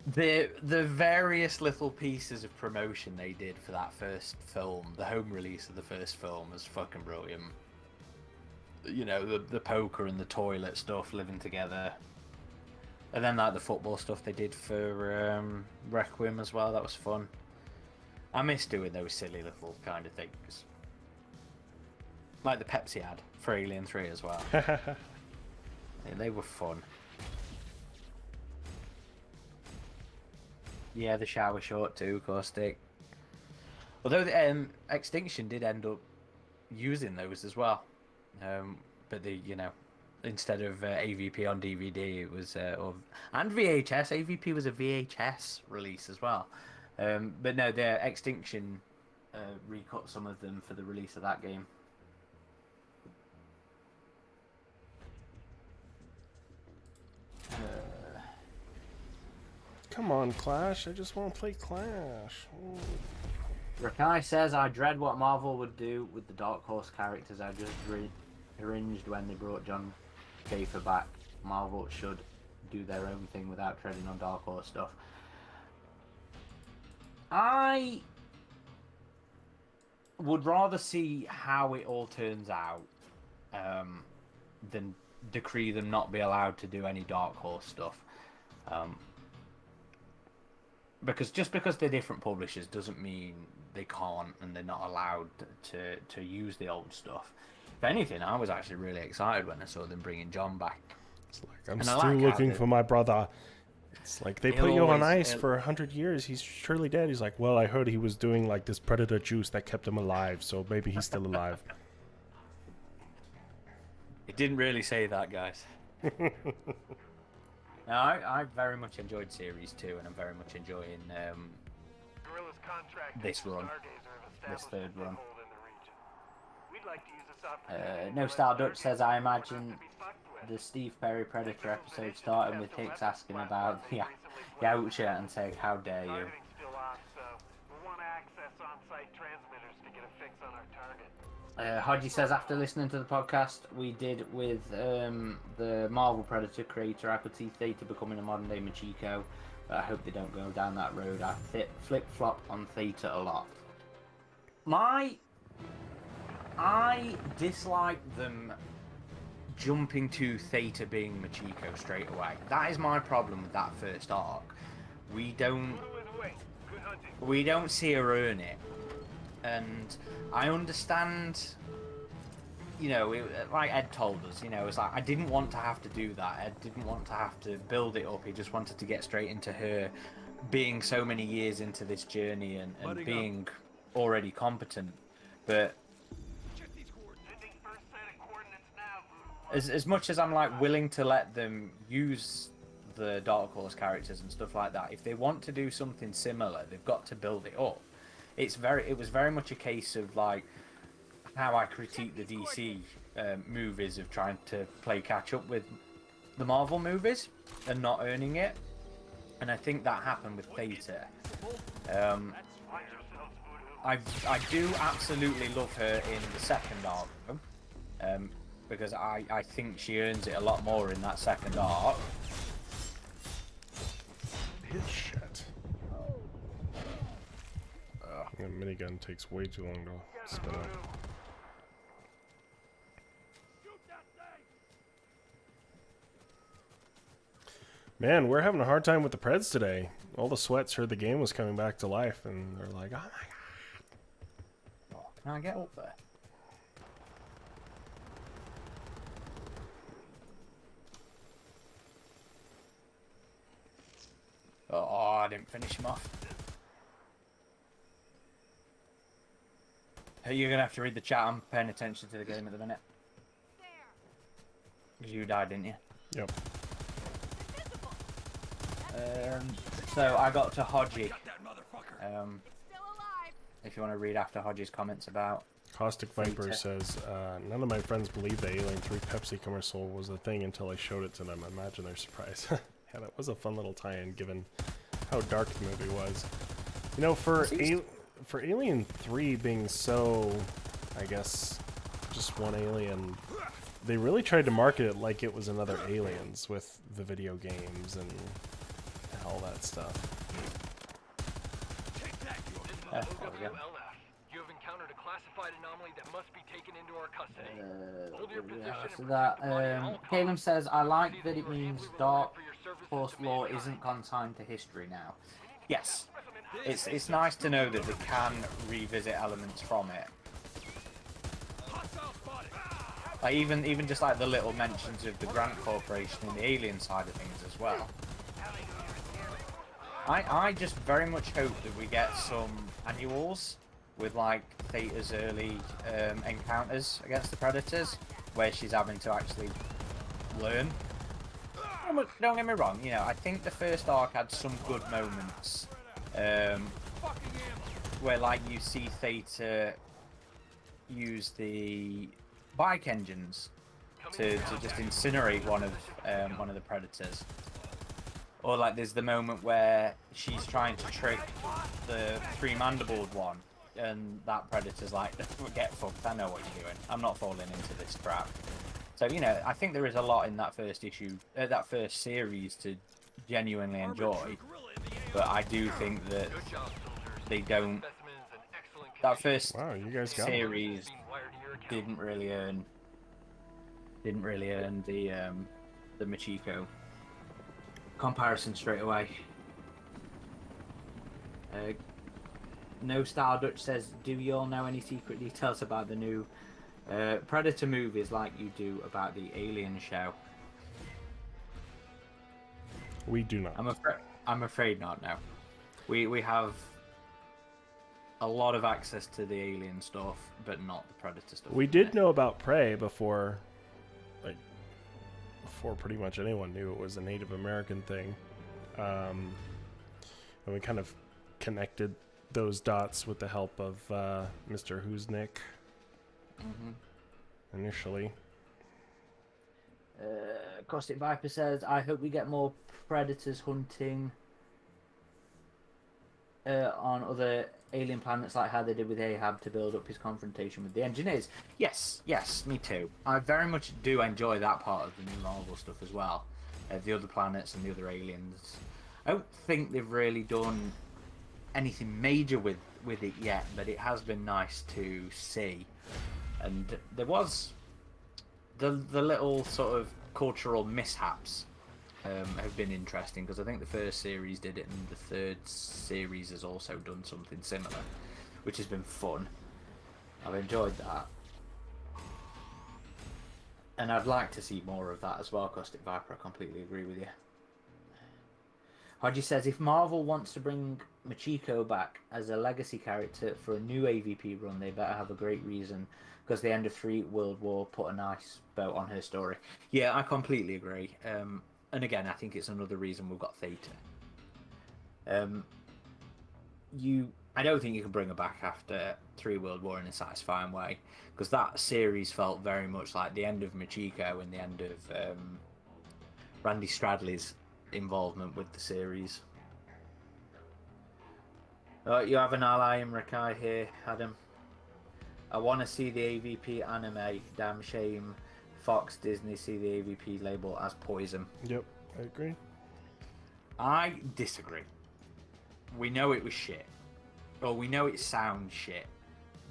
The various little pieces of promotion they did for that first film, the home release of the first film, was fucking brilliant. You know, the poker and the toilet stuff living together. And then like the football stuff they did for Requiem as well, that was fun. I miss doing those silly little kind of things. Like the Pepsi ad for Alien 3 as well. Yeah, they were fun. Yeah, the shower short too, Caustic. Although the Extinction did end up using those as well. But instead of AVP on DVD, it was and VHS. AVP was a VHS release as well. But no, the Extinction recut some of them for the release of that game. Come on, Clash. I just want to play Clash. Ooh. Rakai says, I dread what Marvel would do with the Dark Horse characters. I just cringed when they brought John Schaefer back. Marvel should do their own thing without treading on Dark Horse stuff. I would rather see how it all turns out than decree them not be allowed to do any Dark Horse stuff. Because just because they're different publishers doesn't mean they can't and they're not allowed to use the old stuff. If anything, I was actually really excited when I saw them bringing John back. It's like, I'm still looking for my brother. It's like, they put you on ice for 100 years. He's surely dead. He's like, well, I heard he was doing like this predator juice that kept him alive, so maybe he's still alive. It didn't really say that, guys. No, I very much enjoyed Series 2, and I'm very much enjoying this run, this third run. No Star Dutch says, I imagine the Steve Perry Predator episode starting with Hicks asking about the Yautja and saying, how dare you? Hodgie says, after listening to the podcast we did with the Marvel Predator creator, I could see Theta becoming a modern day Machiko, but I hope they don't go down that road. I flip-flop on Theta a lot. I dislike them jumping to Theta being Machiko straight away. That is my problem with that first arc. We don't see her earn it. And I understand, you know, like Ed told us, you know, it's like, I didn't want to have to do that. Ed didn't want to have to build it up. He just wanted to get straight into her being so many years into this journey and being already competent. But as much as I'm like willing to let them use the Dark Horse characters and stuff like that, if they want to do something similar, they've got to build it up. It was very much a case of like how I critique the DC movies of trying to play catch up with the Marvel movies and not earning it, and I think that happened with Theta. I do absolutely love her in the second arc, because I think she earns it a lot more in that second arc. Shit. That minigun takes way too long to spin up. Man, we're having a hard time with the Preds today. All the sweats heard the game was coming back to life, and they're like, oh my god. Oh, can I get up there? Oh, I didn't finish him off. You're going to have to read the chat. I'm paying attention to the game at the minute. Because you died, didn't you? Yep. So I got to Hodgie. If you want to read after Hodgie's comments about... Caustic Viper says, none of my friends believed the Alien 3 Pepsi commercial was a thing until I showed it to them. Imagine their surprise. Yeah, that was a fun little tie-in given how dark the movie was. You know, for Alien 3 being so, I guess, just one alien, they really tried to market it like it was another Aliens with the video games and all that stuff. You have encountered a classified anomaly that must be taken into our custody. Hold your position. So that Caleb says, I like that it means Dark Horse lore isn't consigned to history now. Yes, it's nice to know that they can revisit elements from it. Like even just like the little mentions of the Grant Corporation and the alien side of things as well. I just very much hope that we get some annuals with like Theta's early encounters against the Predators, where she's having to actually learn. Don't get me wrong, you know, I think the first arc had some good moments, where like you see Theta use the bike engines to just incinerate one of the Predators, Or like there's the moment where she's trying to trick the three-mandibleed one, and that predator's like, get fucked, I know what you're doing. I'm not falling into this trap. So, you know, I think there is a lot in that first issue, that first series to genuinely enjoy. But I do think that they don't... That first Wow, you guys got it. series didn't really earn the Machiko comparison straight away. No Star Dutch says, do you all know any secret details about the new Predator movies like you do about the Alien show? We do not. I'm afraid not. No, we have a lot of access to the Alien stuff, but not the Predator stuff. We did know about Prey before, like, before pretty much anyone knew it was a Native American thing, and we kind of connected those dots with the help of Mr. Who's Nick. Initially. Caustic Viper says, I hope we get more predators hunting on other alien planets like how they did with Ahab to build up his confrontation with the engineers. Yes, me too. I very much do enjoy that part of the new Marvel stuff as well. The other planets and the other aliens. I don't think they've really done anything major with it yet, but it has been nice to see. And there was the little sort of cultural mishaps have been interesting, because I think the first series did it and the third series has also done something similar, which has been fun. I've enjoyed that. And I'd like to see more of that as well, Caustic Viper. I completely agree with you. Hodgie says, if Marvel wants to bring Machiko back as a legacy character for a new AVP run, they better have a great reason, because the end of 3 World War put a nice bow on her story. Yeah, I completely agree. And again, I think it's another reason we've got Theta. I don't think you can bring her back after 3 World War in a satisfying way, because that series felt very much like the end of Machiko and the end of Randy Stradley's involvement with the series. You have an ally in Rakai here, Adam. I want to see the AVP anime. Damn shame Fox Disney see the AVP label as poison. Yep, I agree. I disagree. We know it was shit. Or we know it sounds shit.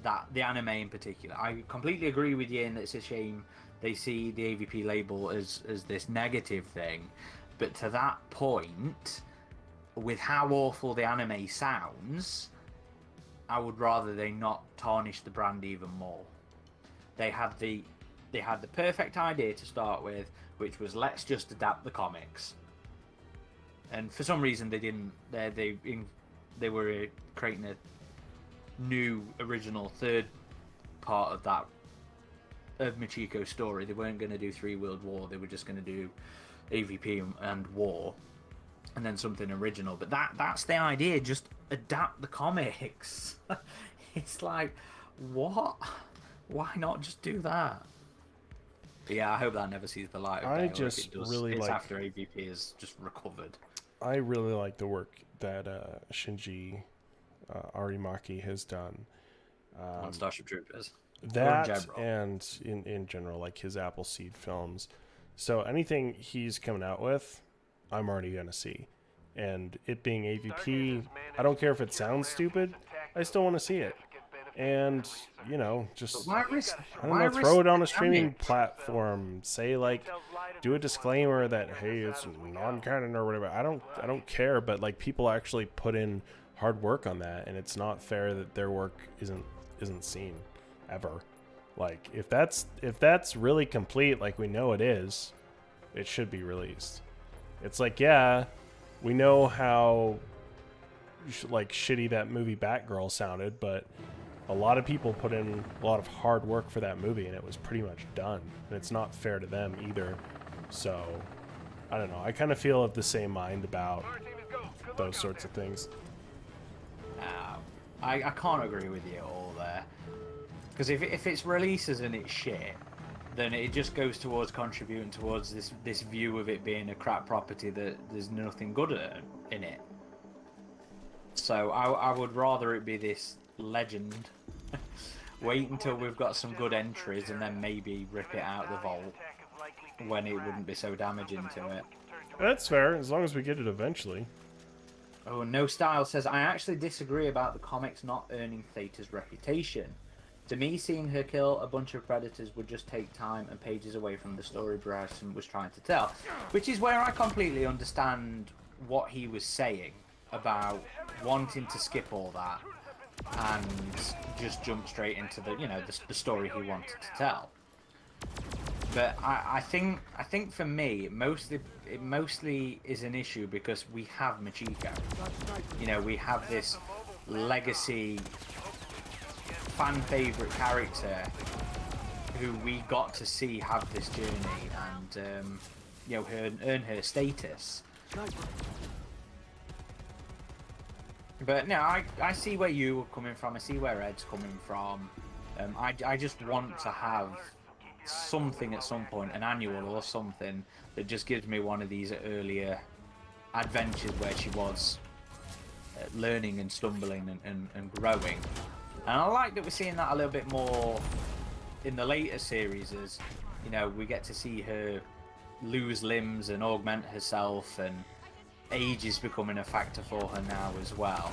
That the anime in particular. I completely agree with you, and it's a shame they see the AVP label as this negative thing. But to that point, with how awful the anime sounds, I would rather they not tarnish the brand even more. They had the perfect idea to start with, which was, let's just adapt the comics. And for some reason they didn't. They were creating a new original third part of Machiko's story. They weren't going to do 3 World War. They were just going to do AVP and war, and then something original. But that's the idea. Just adapt the comics. It's like, what? Why not just do that? But yeah, I hope that never sees the light of day. I just really it's like after AVP is just recovered. I really like the work that Shinji Arimaki has done On Starship Troopers. that, and in general, like his Appleseed films. So anything he's coming out with, I'm already gonna see. And it being AVP, I don't care if it sounds stupid, I still want to see it. And, you know, just, I don't know, throw it on a streaming platform. Say, like, do a disclaimer that, hey, it's non-canon or whatever. I don't care, but, like, people actually put in hard work on that, and it's not fair that their work isn't seen ever. Like, if that's really complete, like we know it is, it should be released. It's like, yeah, we know how, like, shitty that movie Batgirl sounded, but a lot of people put in a lot of hard work for that movie, and it was pretty much done. And it's not fair to them either. So, I don't know. I kind of feel of the same mind about those sorts of things. I can't agree with you at all there. Because if it's releases and it's shit, then it just goes towards contributing towards this view of it being a crap property that there's nothing good in it. So I would rather it be this legend. Wait until we've got some good entries and then maybe rip it out of the vault when it wouldn't be so damaging to it. That's fair, as long as we get it eventually. Oh, No Style says, I actually disagree about the comics not earning Theta's reputation. To me, seeing her kill a bunch of predators would just take time and pages away from the story Bryson was trying to tell. Which is where I completely understand what he was saying about wanting to skip all that and just jump straight into the, you know, the story he wanted to tell. But I think for me, it mostly is an issue because we have Machiko. You know, we have this legacy fan favorite character who we got to see have this journey and you know, earn her status. But no, I see where you were coming from. I see where Ed's coming from. I just want to have something at some point, an annual or something, that just gives me one of these earlier adventures where she was learning and stumbling and growing. And I like that we're seeing that a little bit more in the later series, as you know, we get to see her lose limbs and augment herself, and age is becoming a factor for her now as well.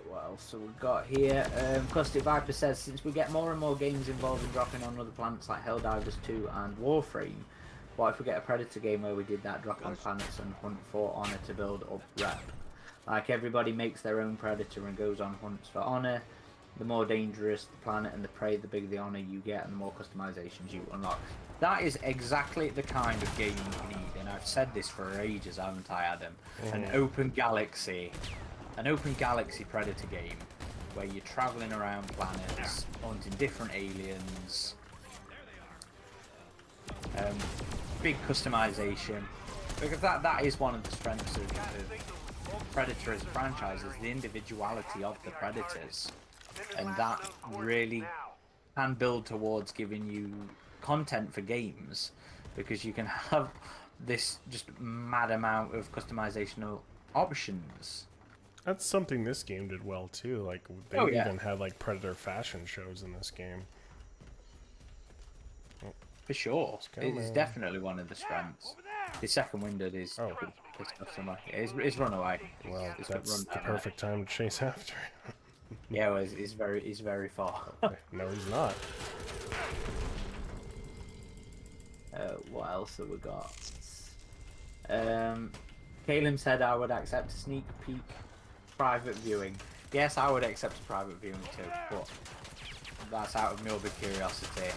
What else have we got here? Custic Viper says, since we get more and more games involving dropping on other planets like Helldivers 2 and Warframe, what if we get a Predator game where we did that, drop on planets and hunt for honor to build up rep? Like, everybody makes their own Predator and goes on hunts for honor. The more dangerous the planet and the prey, the bigger the honor you get and the more customizations you unlock. That is exactly the kind of game you need, and I've said this for ages, haven't I, Adam? An open galaxy Predator game where you're traveling around planets, hunting different aliens, big customization, because that is one of the strengths of Predator as a franchise, is the individuality of the predators, and that really can build towards giving you content for games, because you can have this just mad amount of customizational options. That's something this game did well too. Like they even had like Predator fashion shows in this game. For sure, it's definitely one of the strengths. The second window is it's run away. Well, that's the perfect time to chase after. Yeah, well, he's very far. Okay. No, he's not. What else have we got? Caleb said I would accept a sneak peek private viewing. Yes, I would accept a private viewing too, but that's out of morbid curiosity.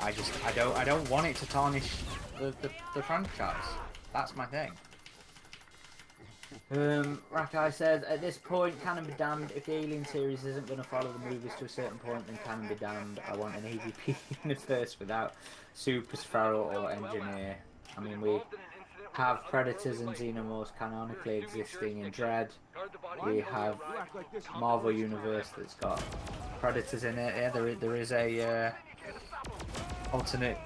I don't want it to tarnish the franchise. That's my thing. Rakai says, at this point, canon be damned. If the Alien series isn't going to follow the movies to a certain point, then canon be damned. I want an AVP universe without Super Feral or Engineer. I mean, we have Predators and Xenomorphs canonically existing in Dread. We have Marvel Universe that's got Predators in it. Yeah, there is a alternate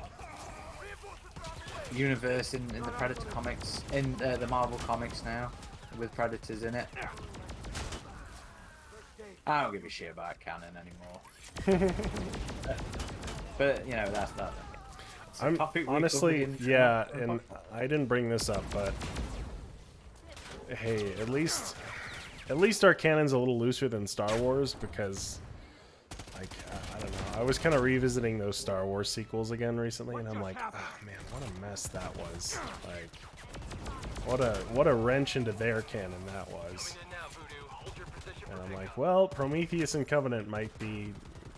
universe in the Predator comics, in the Marvel comics now, with Predators in it. I don't give a shit about canon anymore. But you know, that's that. I'm honestly, yeah, and I didn't bring this up, but hey, at least our canon's a little looser than Star Wars, because like I don't know, I was kind of revisiting those Star Wars sequels again recently, and I'm like, oh man, what a mess that was. Like, what a wrench into their canon that was. And I'm like, well, Prometheus and Covenant might be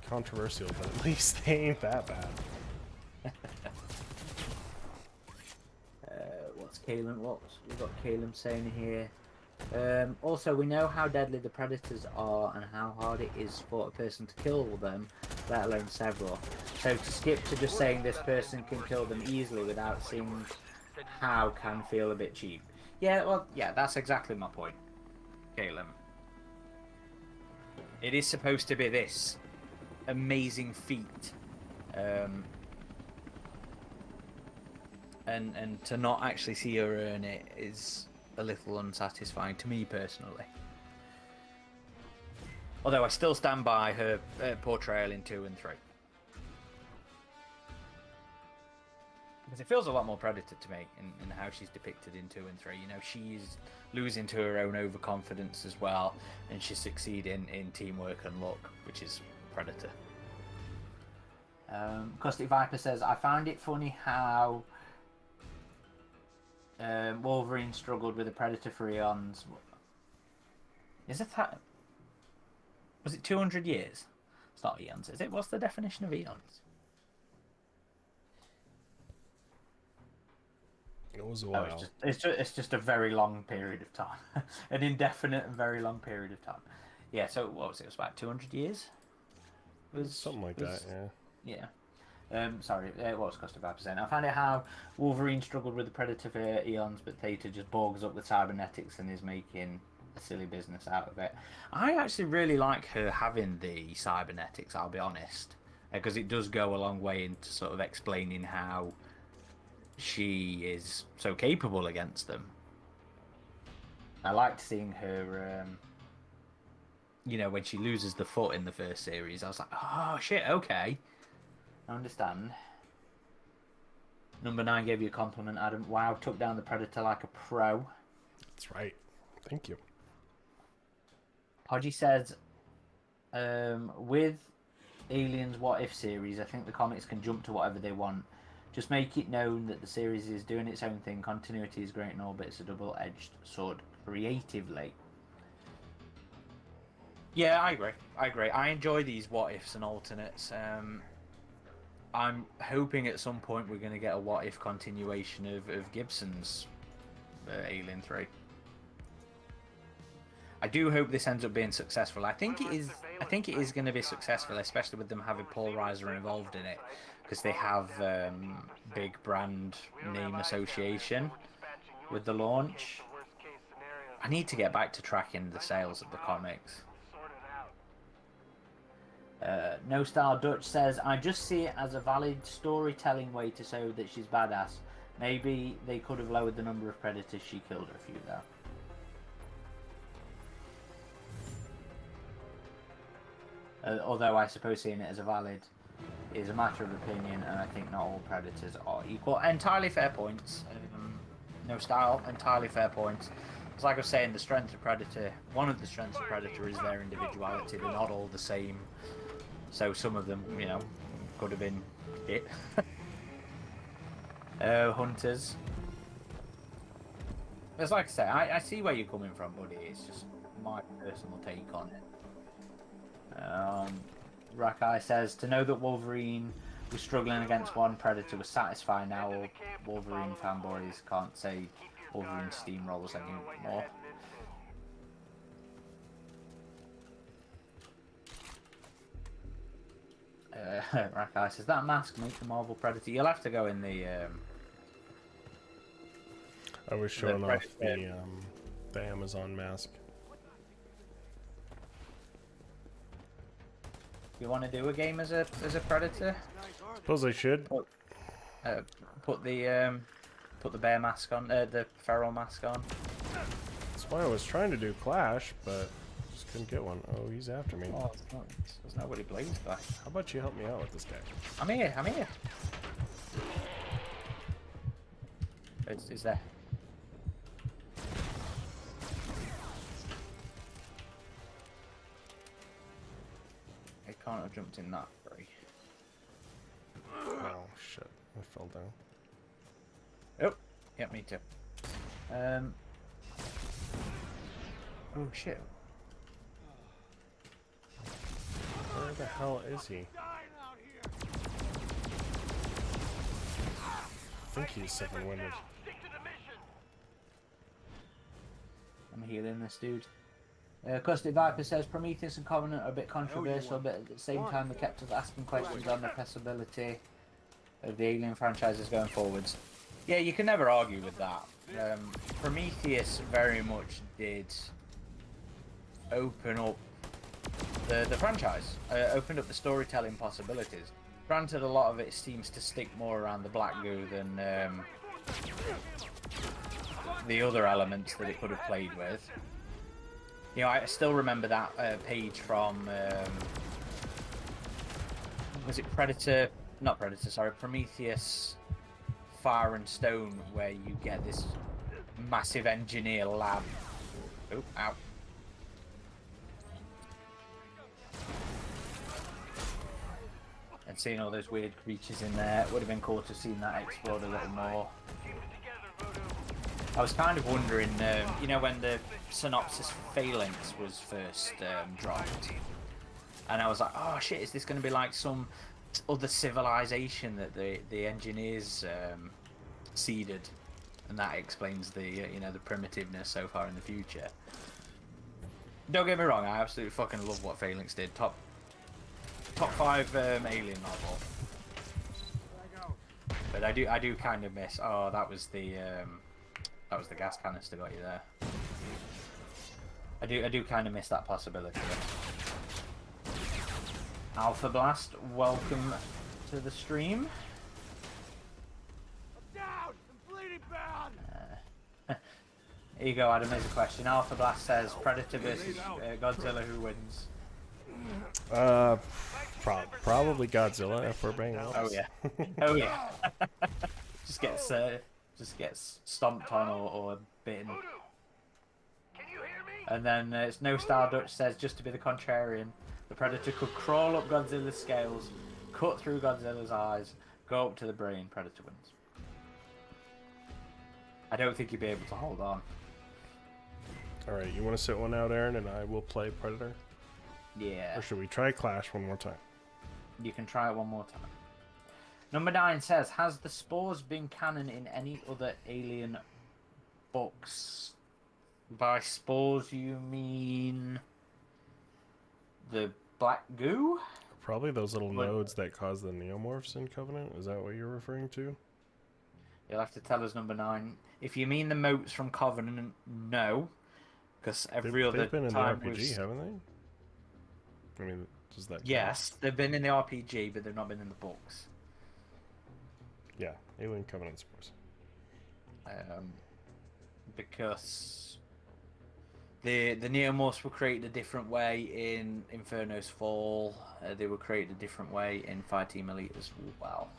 controversial, but at least they ain't that bad. We've got Caleb saying here. Also, we know how deadly the predators are and how hard it is for a person to kill them, let alone several. So to skip to just saying this person can kill them easily without seeing how can feel a bit cheap. Yeah, well, yeah, that's exactly my point, Caleb. It is supposed to be this amazing feat, and to not actually see her earn it is a little unsatisfying to me personally. Although I still stand by her portrayal in 2 and 3. Because it feels a lot more Predator to me in how she's depicted in 2 and 3. You know, she's losing to her own overconfidence as well, and she's succeeding in teamwork and luck, which is Predator. Caustic Viper says, I found it funny how Wolverine struggled with the Predator for eons. Is it that? Was it 200 years? It's not eons, is it? What's the definition of eons? It was a while. It's just a very long period of time. An indefinite and very long period of time. Yeah, so what was it? It was about 200 years? Something like that, yeah. Yeah. Sorry, what was Costa 5%? I found it how Wolverine struggled with the Predator for eons, but Theta just borgs up with cybernetics and is making a silly business out of it. I actually really like her having the cybernetics, I'll be honest, because it does go a long way into sort of explaining how she is so capable against them. I liked seeing her, you know, when she loses the foot in the first series. I was like, oh shit, okay, I understand. Number 9 gave you a compliment, Adam. Wow, took down the Predator like a pro. That's right. Thank you. Podgy says, with Aliens What If series, I think the comics can jump to whatever they want. Just make it known that the series is doing its own thing. Continuity is great and all, but it's a double-edged sword creatively. Yeah, I agree. I enjoy these what ifs and alternates. I'm hoping at some point we're going to get a what if continuation of Gibson's Alien 3. I do hope this ends up being successful. I think it is. I think it is going to be successful, especially with them having Paul Reiser involved in it, because they have big brand name association with the launch. I need to get back to tracking the sales of the comics. No Style Dutch says, I just see it as a valid storytelling way to show that she's badass. Maybe they could have lowered the number of predators she killed a few though. Although I suppose seeing it as a valid is a matter of opinion, and I think not all predators are equal. Entirely fair points. No Style, entirely fair points. It's like I was saying, the strength of Predator, one of the strengths of Predator is their individuality. They're not all the same. So some of them, you know, could have been hit. Hunters. It's like I say, I see where you're coming from, buddy. It's just my personal take on it. Rakai says, to know that Wolverine was struggling against one Predator was satisfying. Now all Wolverine fanboys can't say Wolverine steamrolls anymore. Rakai says, that mask makes the Marvel Predator. You'll have to go in the... I was showing off the Amazon mask. You want to do a game as a Predator? Suppose I should. Put the bear mask on, the feral mask on. That's why I was trying to do Clash, but just couldn't get one. Oh, he's after me. Oh, there's nobody blames by. How about you help me out with this guy? I'm here. It's there. I can't have jumped in that free. Oh shit! I fell down. Oh, yeah, me too. Oh shit! Where the hell is he? I think he's seven-winded. I'm healing this dude. Caustic Viper says Prometheus and Covenant are a bit controversial, but at the same time they kept us asking questions on the possibility of the Alien franchises going forwards. Yeah, you can never argue with that. Prometheus very much did open up the franchise, opened up the storytelling possibilities. Granted, a lot of it seems to stick more around the Black Goo than the other elements that it could have played with. You know, I still remember that page from was it Predator? Not Predator, sorry, Prometheus, Fire and Stone, where you get this massive engineer lab. Oh, ow. And seeing all those weird creatures in there, it would have been cool to have seen that explored a little more. I was kind of wondering, you know, when the synopsis for Phalanx was first dropped, and I was like, oh shit, is this going to be like some other civilization that the engineers seeded, and that explains the you know, the primitiveness so far in the future. Don't get me wrong, I absolutely fucking love what Phalanx did. Top 5 alien novel. But I do kind of miss. Oh, that was the gas canister got you there. I do kind of miss that possibility. Alpha Blast, welcome to the stream. I'm down! I'm bleeding bad! Here you go, Adam. Here's a question. Alpha Blast says Predator versus Godzilla. Who wins? Probably Godzilla, if we're being honest. Oh yeah. Oh yeah. just gets stomped on or bitten. Can you hear me? And then it's No Star Dutch says, just to be the contrarian, the Predator could crawl up Godzilla's scales, cut through Godzilla's eyes, go up to the brain. Predator wins. I don't think he'd be able to hold on. Alright, you want to sit one out, Aaron, and I will play Predator? Yeah. Or should we try Clash one more time? You can try it one more time. Number 9 says, has the spores been canon in any other Alien books? By spores, you mean the black goo? Probably those little nodes that cause the neomorphs in Covenant. Is that what you're referring to? You'll have to tell us, number 9. If you mean the motes from Covenant, no. Because every other they've been in the time RPG, was... haven't they? I mean, does that count? Yes, they've been in the RPG, but they've not been in the books. Yeah, Alien Covenant spores. Because the neomorphs were created a different way in Inferno's Fall. They were created a different way in Fireteam Elite as well.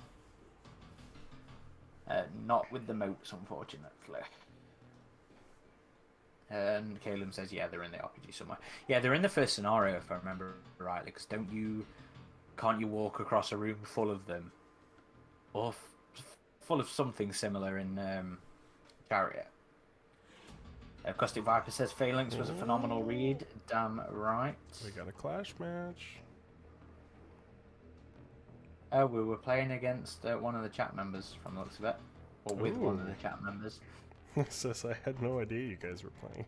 Not with the motes, unfortunately. And Caleb says, yeah, they're in the RPG somewhere. Yeah, they're in the first scenario, if I remember rightly, because can't you walk across a room full of them? Or full of something similar in Chariot. Caustic Viper says, Phalanx was a phenomenal read. Damn right. We got a Clash match. Oh, we were playing against one of the chat members, from the looks of it. Or with one of the chat members. Sis, I had no idea you guys were playing.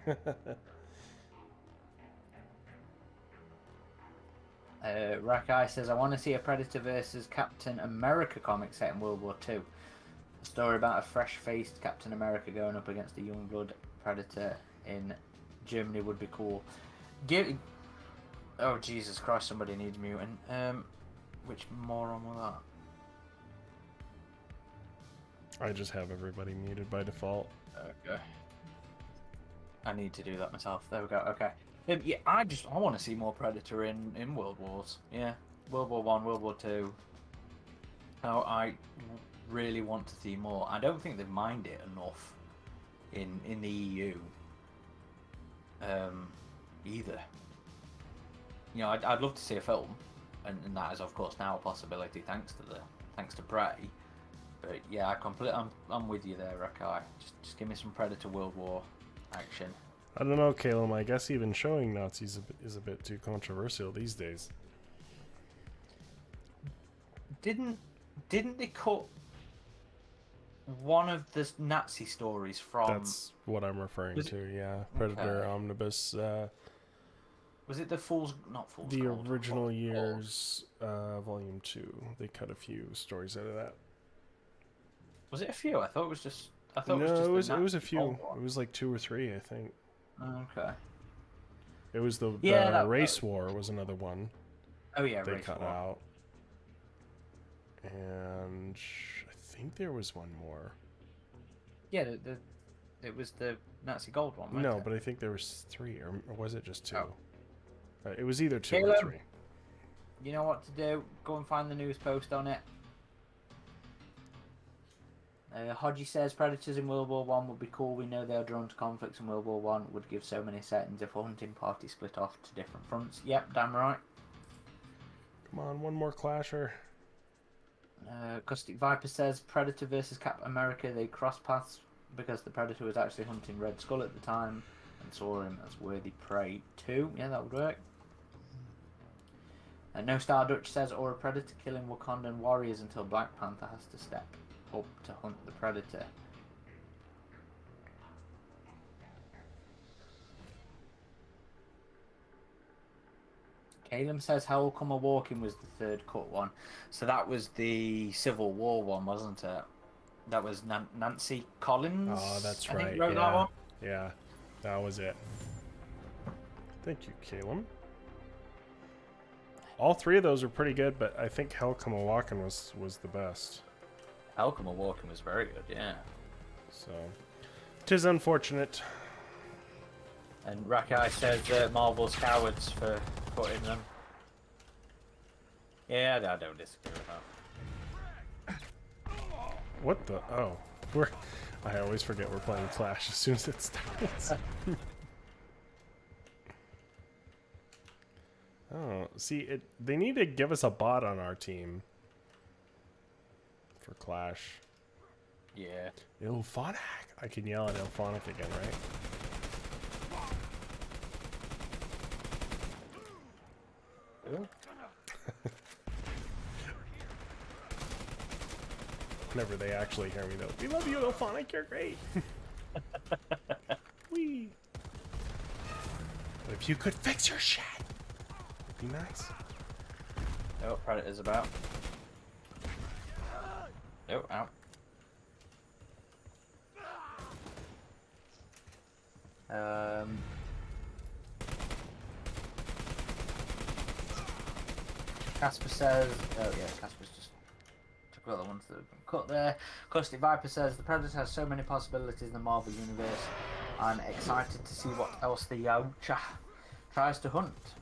Rakai says, I want to see a Predator versus Captain America comic set in World War II. A story about a fresh-faced Captain America going up against a young-blood Predator in Germany would be cool. Oh, Jesus Christ, somebody needs mutant. Which moron was that? I just have everybody muted by default. Okay. I need to do that myself. There we go. Okay. Yeah, I want to see more Predator in World Wars. Yeah, World War One, World War Two. I really want to see more. I don't think they've mined it enough in the EU. Either. You know, I'd love to see a film, and that is of course now a possibility thanks to Prey. But yeah, I'm with you there, Rakai. Just give me some Predator World War action. I don't know, Caleb. I guess even showing Nazis is a bit too controversial these days. Didn't they cut one of the Nazi stories from? That's what I'm referring to. Yeah, Predator Omnibus. Was it the Fool's the Gold? original years, Volume 2. They cut a few stories out of that. Was it a few? I thought it was just. I thought No, it was just. it was a Nazi few. gold one. It was like 2 or 3, I think. Okay. It was the Yeah, race war was another one Oh yeah, they race cut war. out, and I think there was one more. Yeah, it was the Nazi gold one. Wasn't No, it? but I think there was 3, or was it just 2? Oh. It was either 2 or Caleb. 3. You know what to do. Go and find the news post on it. Hodgie says predators in World War One would be cool. We know they are drawn to conflicts in World War One. Would give so many settings if a hunting party split off to different fronts. Yep, damn right. Come on, one more clasher. Caustic Viper says Predator versus Cap America. They cross paths because the Predator was actually hunting Red Skull at the time and saw him as worthy prey too. Yeah, that would work. No Star Dutch says, or a Predator killing Wakandan warriors until Black Panther has to step up to hunt the Predator. Caleb says How Come a Walking was the third cut one. So that was the Civil War one, wasn't it? That was Nancy Collins. Oh, that's I right. think, wrote yeah. that one. Yeah, that was it. Thank you, Caleb. All 3 of those were pretty good, but I think Hell Come a Walkin' was the best. How Come a Walking was very good, yeah. So, 'tis unfortunate. And Rakai says Marvel's cowards for putting them. Yeah, I don't disagree with that. What the? Oh, I always forget we're playing Clash as soon as it starts. Oh, see, they need to give us a bot on our team for Clash. Yeah. Ilphonic. I can yell at Ilphonic again, right? Ooh. Whenever they actually hear me, though, we love you, Ilphonic. You're great. Wee. But if you could fix your shit, it'd be nice. Oh, Predator's about. Oh, ow. Casper says, oh yeah, Casper's just took all the ones that have been cut there. Caustic Viper says, the Predator has so many possibilities in the Marvel Universe. I'm excited to see what else the Yautja tries to hunt.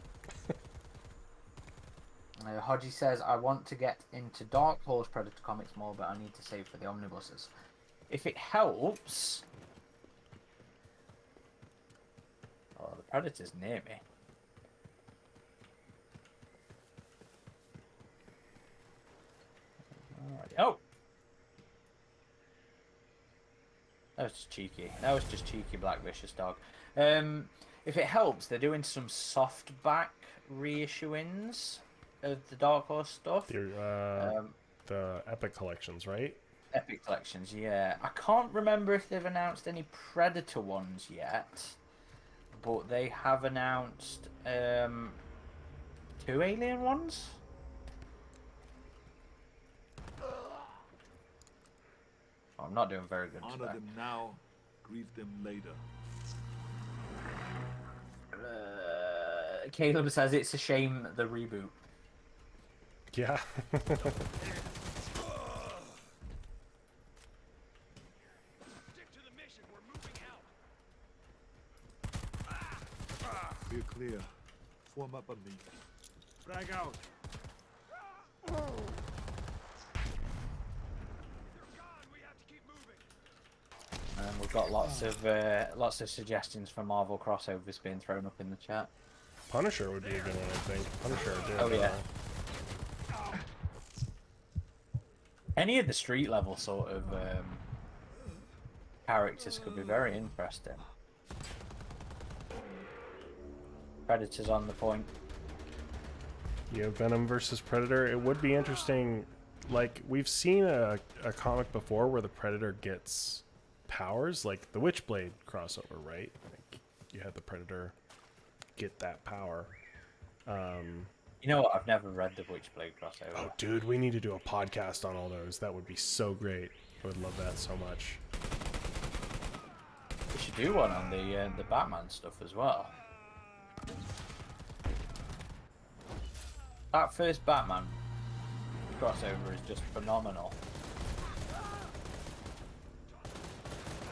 Hodgie says, I want to get into Dark Horse Predator comics more, but I need to save for the omnibuses. If it helps... Oh, the Predator's near me. Alright. Oh! That was just cheeky. That was just cheeky Black Vicious Dog. If it helps, they're doing some softback reissuings of the Dark Horse stuff. The Epic Collections, right? Epic Collections, yeah. I can't remember if they've announced any Predator ones yet, but they have announced 2 Alien ones. Oh, I'm not doing very good Honor today. them now, grieve them later. Caleb says it's a shame the reboot. Yeah. Stick to the mission. We're moving out. We're clear. Form up on me. Frag out. They're gone. We have to keep moving. And we've got lots of suggestions for Marvel crossovers being thrown up in the chat. Punisher would be a good one, I think. Punisher did. Oh yeah. Any of the street level sort of characters could be very interesting. Predator's on the point. Yeah, Venom versus Predator. It would be interesting. Like, we've seen a comic before where the Predator gets powers, like the Witchblade crossover, right? Like, you had the Predator get that power. You know what? I've never read the Witchblade crossover. Oh, dude, we need to do a podcast on all those. That would be so great. I would love that so much. We should do one on the Batman stuff as well. That first Batman crossover is just phenomenal.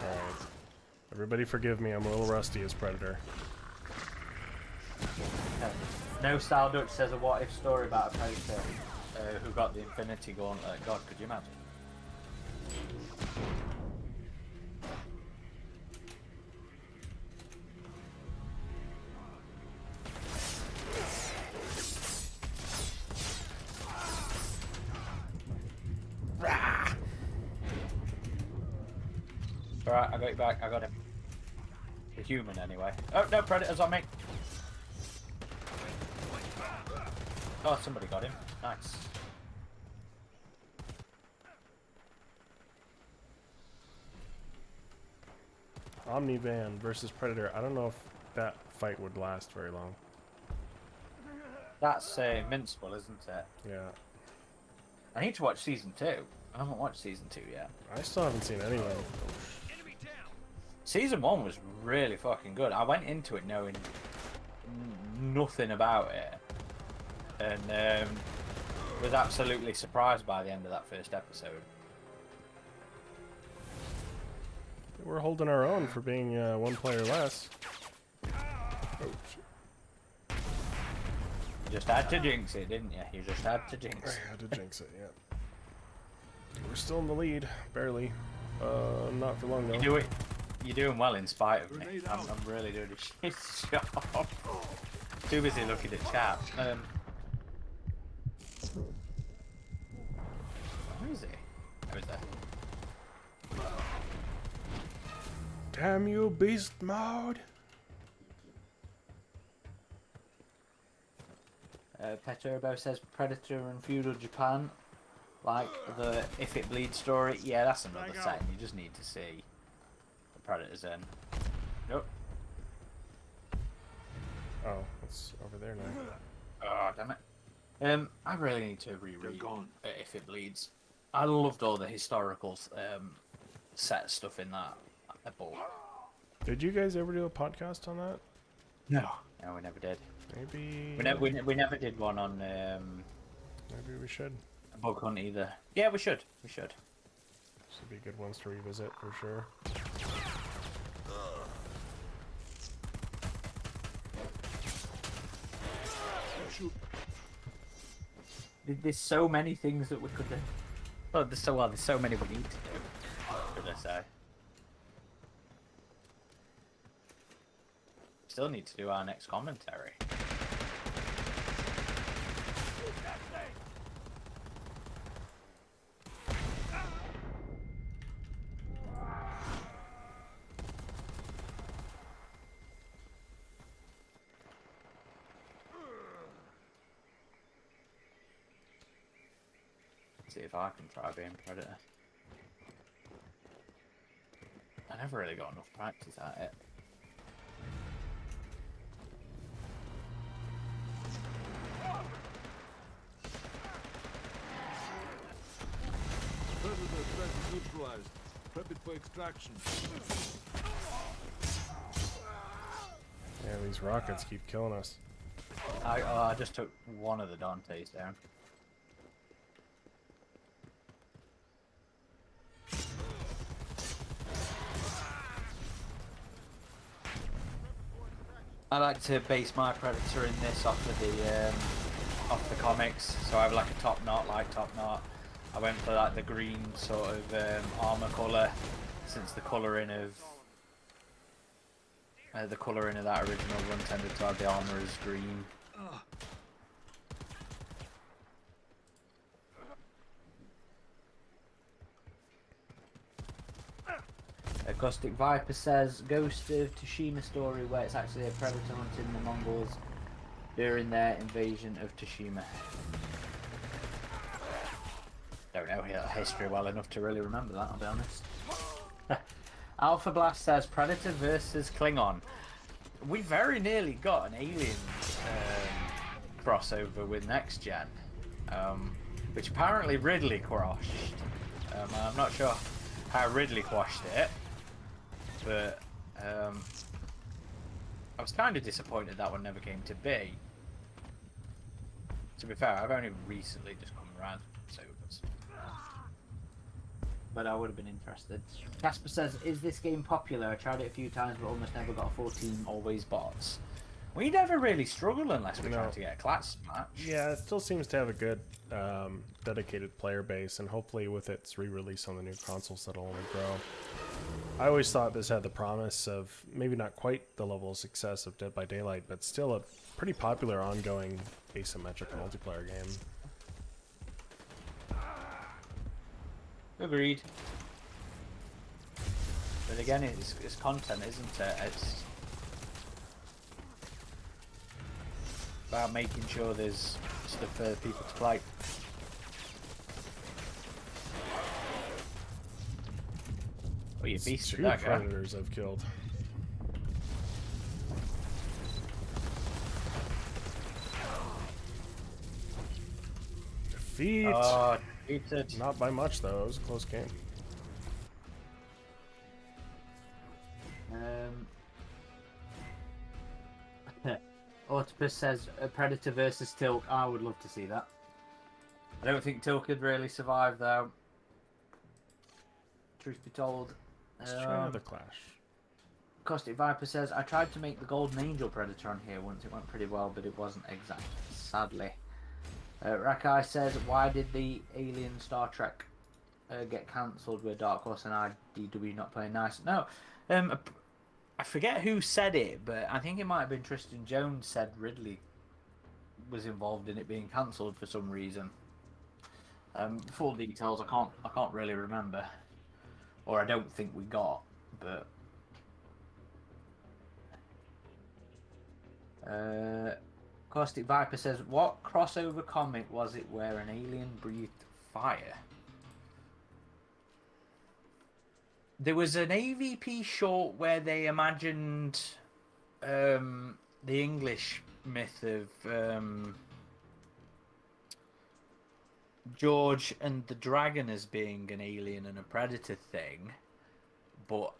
Alright. Everybody forgive me, I'm a little rusty as Predator. No Style Dutch says a what if story about a Predator who got the Infinity Gauntlet. God, could you imagine? Alright, I got you back. I got him. The human, anyway. Oh, no, Predator's on me. Oh, somebody got him. Nice. Omnivan versus Predator. I don't know if that fight would last very long. That's Invincible, isn't it? Yeah. I need to watch season 2. I haven't watched season 2 yet. I still haven't seen anyone. Enemy down. Season 1 was really fucking good. I went into it knowing nothing about it. And was absolutely surprised by the end of that first episode. We're holding our own for being one player less. Oh, shit. You just had to jinx it, didn't you? You just had to jinx it. I had to jinx it, yeah. We're still in the lead, barely. Not for long though. You're doing well in spite of me. I'm really doing a shit job. Too busy looking at chat. Where is he? Where is that? Damn you, beast mode! Pet Turbo says Predator and feudal Japan, like the If It Bleeds story. Yeah, that's another setting. You just need to see the Predators in. Nope. Oh, it's over there now. Oh, damn it. I really need to reread If It Bleeds. I loved all the historical set stuff in that book. Did you guys ever do a podcast on that? No, we never did. Maybe. We never did one on Maybe we should. Bug Hunt either. Yeah, we should. We should. This would be good ones to revisit for sure. There's so many things that we could do. Oh, there's so many we need to do. Should I say? Still need to do our next commentary. See if I can try being Predator. I never really got enough practice at it. Predator threat is neutralized. Prep it for extraction. Yeah, these rockets keep killing us. I just took one of the Dantes down. I like to base my Predator in this off the comics. So I have like a top knot, light top knot. I went for like the green sort of armor color, since the coloring of that original one tended to have the armor as green. Caustic Viper says Ghost of Tsushima story where it's actually a predator hunting the Mongols during their invasion of Tsushima. Don't know history well enough to really remember that, I'll be honest. Alpha Blast says Predator versus Klingon. We very nearly got an alien crossover with next gen, which apparently Ridley quashed. I'm not sure how Ridley quashed it, but I was kind of disappointed that one never came to be. To be fair, I've only recently just come around, so but I would have been interested. Casper says, "Is this game popular? I tried it a few times, but almost never got a full team. Always bots." We never really struggle unless we're trying to get a class match. Yeah, it still seems to have a good dedicated player base, and hopefully with its re-release on the new consoles, that'll only grow. I always thought this had the promise of maybe not quite the level of success of Dead by Daylight, but still a pretty popular ongoing asymmetric multiplayer game. Agreed. But again, it's content, isn't it? It's about making sure there's stuff for people to play. Oh, you beast Two that guy. predators I've killed. Defeat! Oh, defeated. Not by much, though. It was a close game. Autopus says Predator versus Tilk. I would love to see that. I don't think Tilk could really survive, though. Truth be told. Let's try another clash. Caustic Viper says, I tried to make the Golden Angel Predator on here once. It went pretty well, but it wasn't exact, sadly. Rakai says, why did the Alien Star Trek get cancelled with Dark Horse and IDW not playing nice? No, I forget who said it, but I think it might have been Tristan Jones said Ridley was involved in it being cancelled for some reason. Full details I can't really remember, or I don't think we got, but. Caustic Viper says, what crossover comic was it where an alien breathed fire? There was an AVP short where they imagined the English myth of George and the Dragon as being an alien and a predator thing, but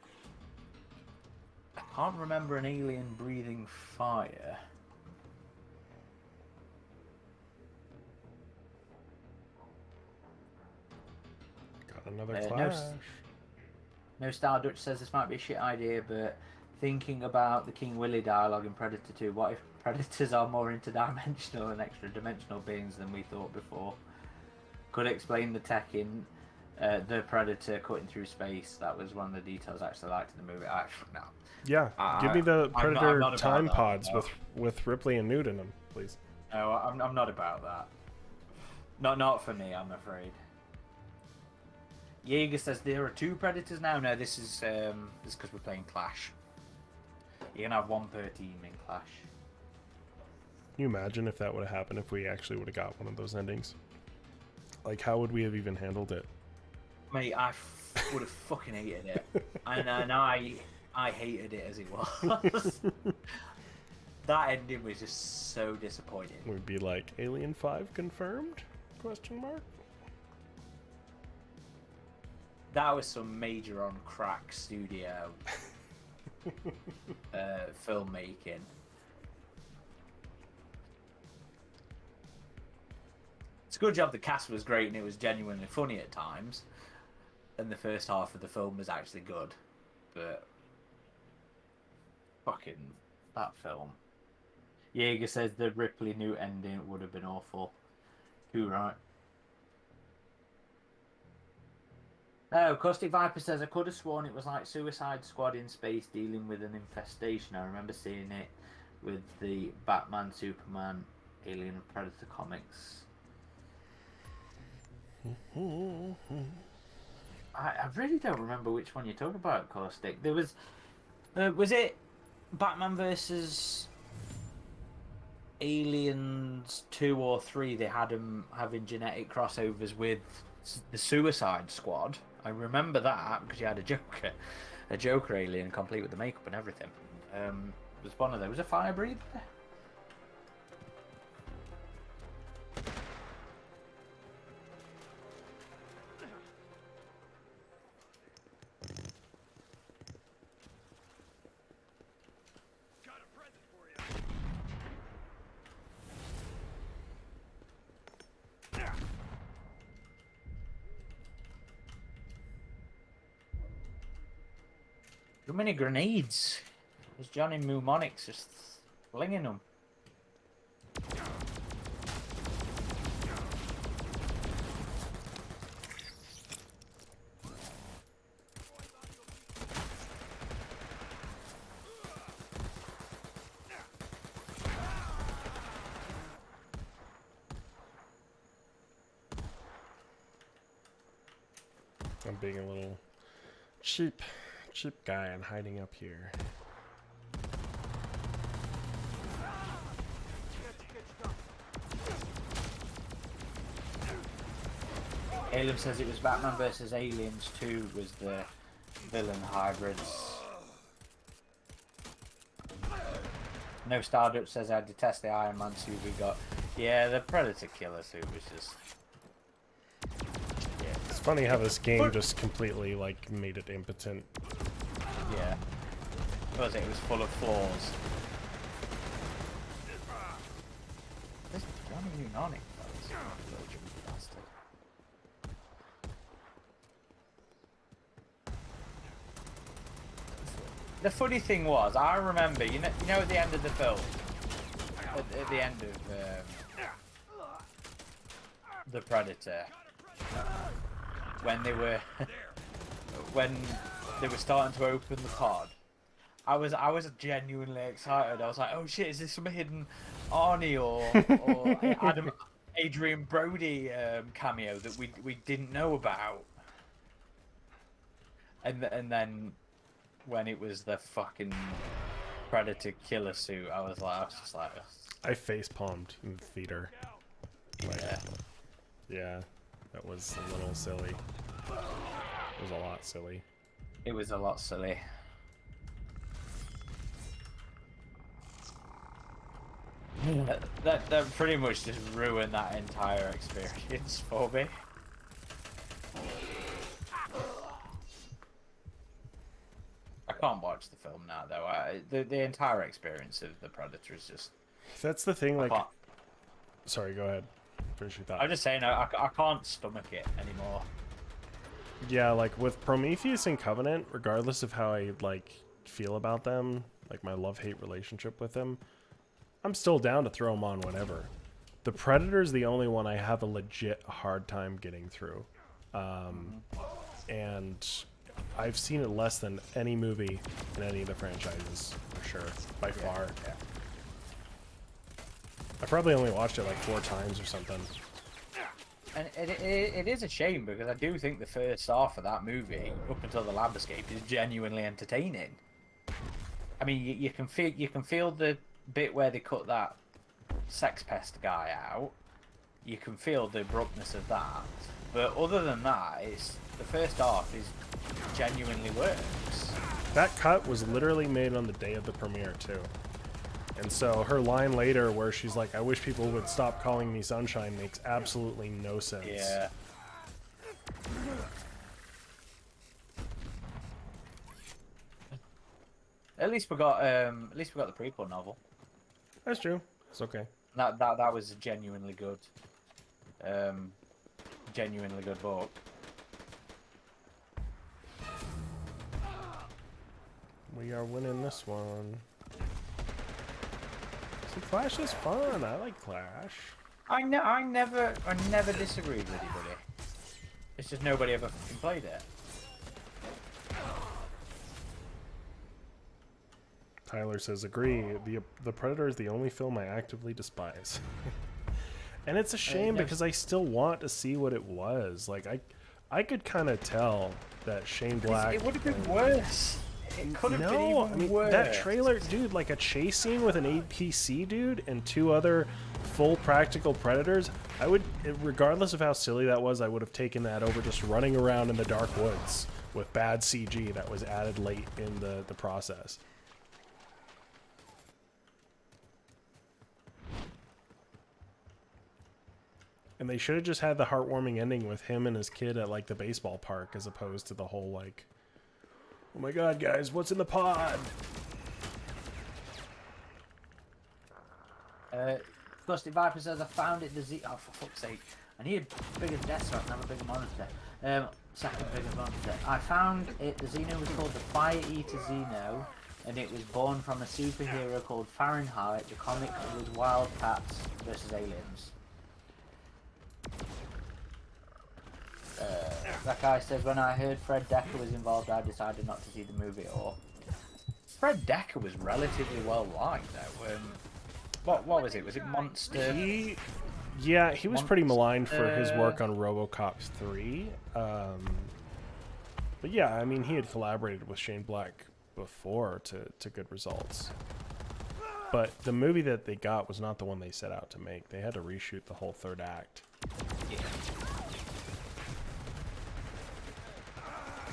I can't remember an alien breathing fire. Got another clash. No Star Dutch says this might be a shit idea, but thinking about the King Willy dialogue in Predator 2, what if predators are more interdimensional and extra-dimensional beings than we thought before? Could explain the tech in the Predator cutting through space. That was one of the details I actually liked in the movie. No. Yeah, give me the Predator I'm not time that, pods no. with Ripley and Newt in them, please. No, I'm not about that. Not for me, I'm afraid. Jaeger says there are 2 Predators now. No, this is because we're playing Clash. You're gonna have 1 per team in Clash. Can you imagine if that would have happened if we actually would have got one of those endings? Like, how would we have even handled it? Mate, I would have fucking hated it. And I hated it as it was. That ending was just so disappointing. We'd be like, Alien 5 confirmed? Question mark? That was some major on crack studio filmmaking. It's a good job the cast was great and it was genuinely funny at times. And the first half of the film was actually good. But fucking that film. Jaeger says the Ripley Newt ending would have been awful. Too right. No, Caustic Viper says, I could have sworn it was like Suicide Squad in space dealing with an infestation. I remember seeing it with the Batman, Superman, Alien and Predator comics. I really don't remember which one you're talking about, Caustic. There was it Batman versus Aliens 2 or 3? They had them having genetic crossovers with the Suicide Squad. I remember that because you had a Joker alien complete with the makeup and everything. It was one of those. Was a fire breather? Too many grenades. There's Johnny Mnemonics just flinging them. I'm being a little cheap guy and hiding up here. Caleb says it was Batman vs. Aliens 2 was the villain hybrids. No Stardup says I detest the Iron Man suit we got. Yeah, the Predator Killer suit was just... It's funny how this game just completely like made it impotent. Yeah. What was it? It was full of flaws. This Johnny Mnemonic, that little jumpy bastard. The funny thing was, I remember, you know at the end of the film, at the end of The Predator, when they were starting to open the pod, I was genuinely excited. I was like, oh shit, is this some hidden Arnie or Adrian Brody cameo that we didn't know about? And then when it was the fucking Predator Killer suit, I was just like, I face palmed in the theater. Like, yeah, that was a little silly. It was a lot silly. It was a lot silly. That pretty much just ruined that entire experience for me. I can't watch the film now though. The entire experience of the Predator is just... That's the thing, like... Sorry, go ahead. Finish your thought. I'm just saying, I can't stomach it anymore. Yeah, like with Prometheus and Covenant, regardless of how I like feel about them, like my love-hate relationship with them, I'm still down to throw them on whenever. The Predator's the only one I have a legit hard time getting through. And I've seen it less than any movie in any of the franchises, for sure, by far. Yeah. I probably only watched it like 4 times or something. And it is a shame because I do think the first half of that movie, up until the lab escape, is genuinely entertaining. I mean, you can feel the bit where they cut that sex pest guy out. You can feel the abruptness of that, but other than that, the first half is genuinely works. That cut was literally made on the day of the premiere too. And so her line later where she's like, I wish people would stop calling me Sunshine, makes absolutely no sense. Yeah. At least we got the prequel novel. That's true. It's okay. That was a genuinely good book. We are winning this one. See, Clash is fun. I like Clash. I never disagreed with anybody. It's just nobody ever fucking played it. Tyler says, agree. The Predator is the only film I actively despise. And it's a shame because I still want to see what it was. Like, I could kind of tell that Shane Black... It would have been worse. It could have been even worse. That trailer, dude, like a chase scene with an APC dude and 2 other full practical Predators, I would, regardless of how silly that was, I would have taken that over just running around in the dark woods with bad CG that was added late in the process. And they should have just had the heartwarming ending with him and his kid at like the baseball park as opposed to the whole like, oh my god, guys, what's in the pod? Gusty Viper says, I found it the Z. Oh, for fuck's sake. I need a bigger desk so I can have a bigger monitor. Second bigger monitor. I found it. The Xeno was called the Fire Eater Xeno, and it was born from a superhero called Fahrenheit. The comic was Wildcats versus Aliens. That guy says, when I heard Fred Dekker was involved, I decided not to see the movie at all. Fred Dekker was relatively well liked though. What was it? Was it Monster? He was pretty maligned for his work on RoboCop 3. But yeah, I mean, he had collaborated with Shane Black before to good results. But the movie that they got was not the one they set out to make. They had to reshoot the whole third act. Yeah.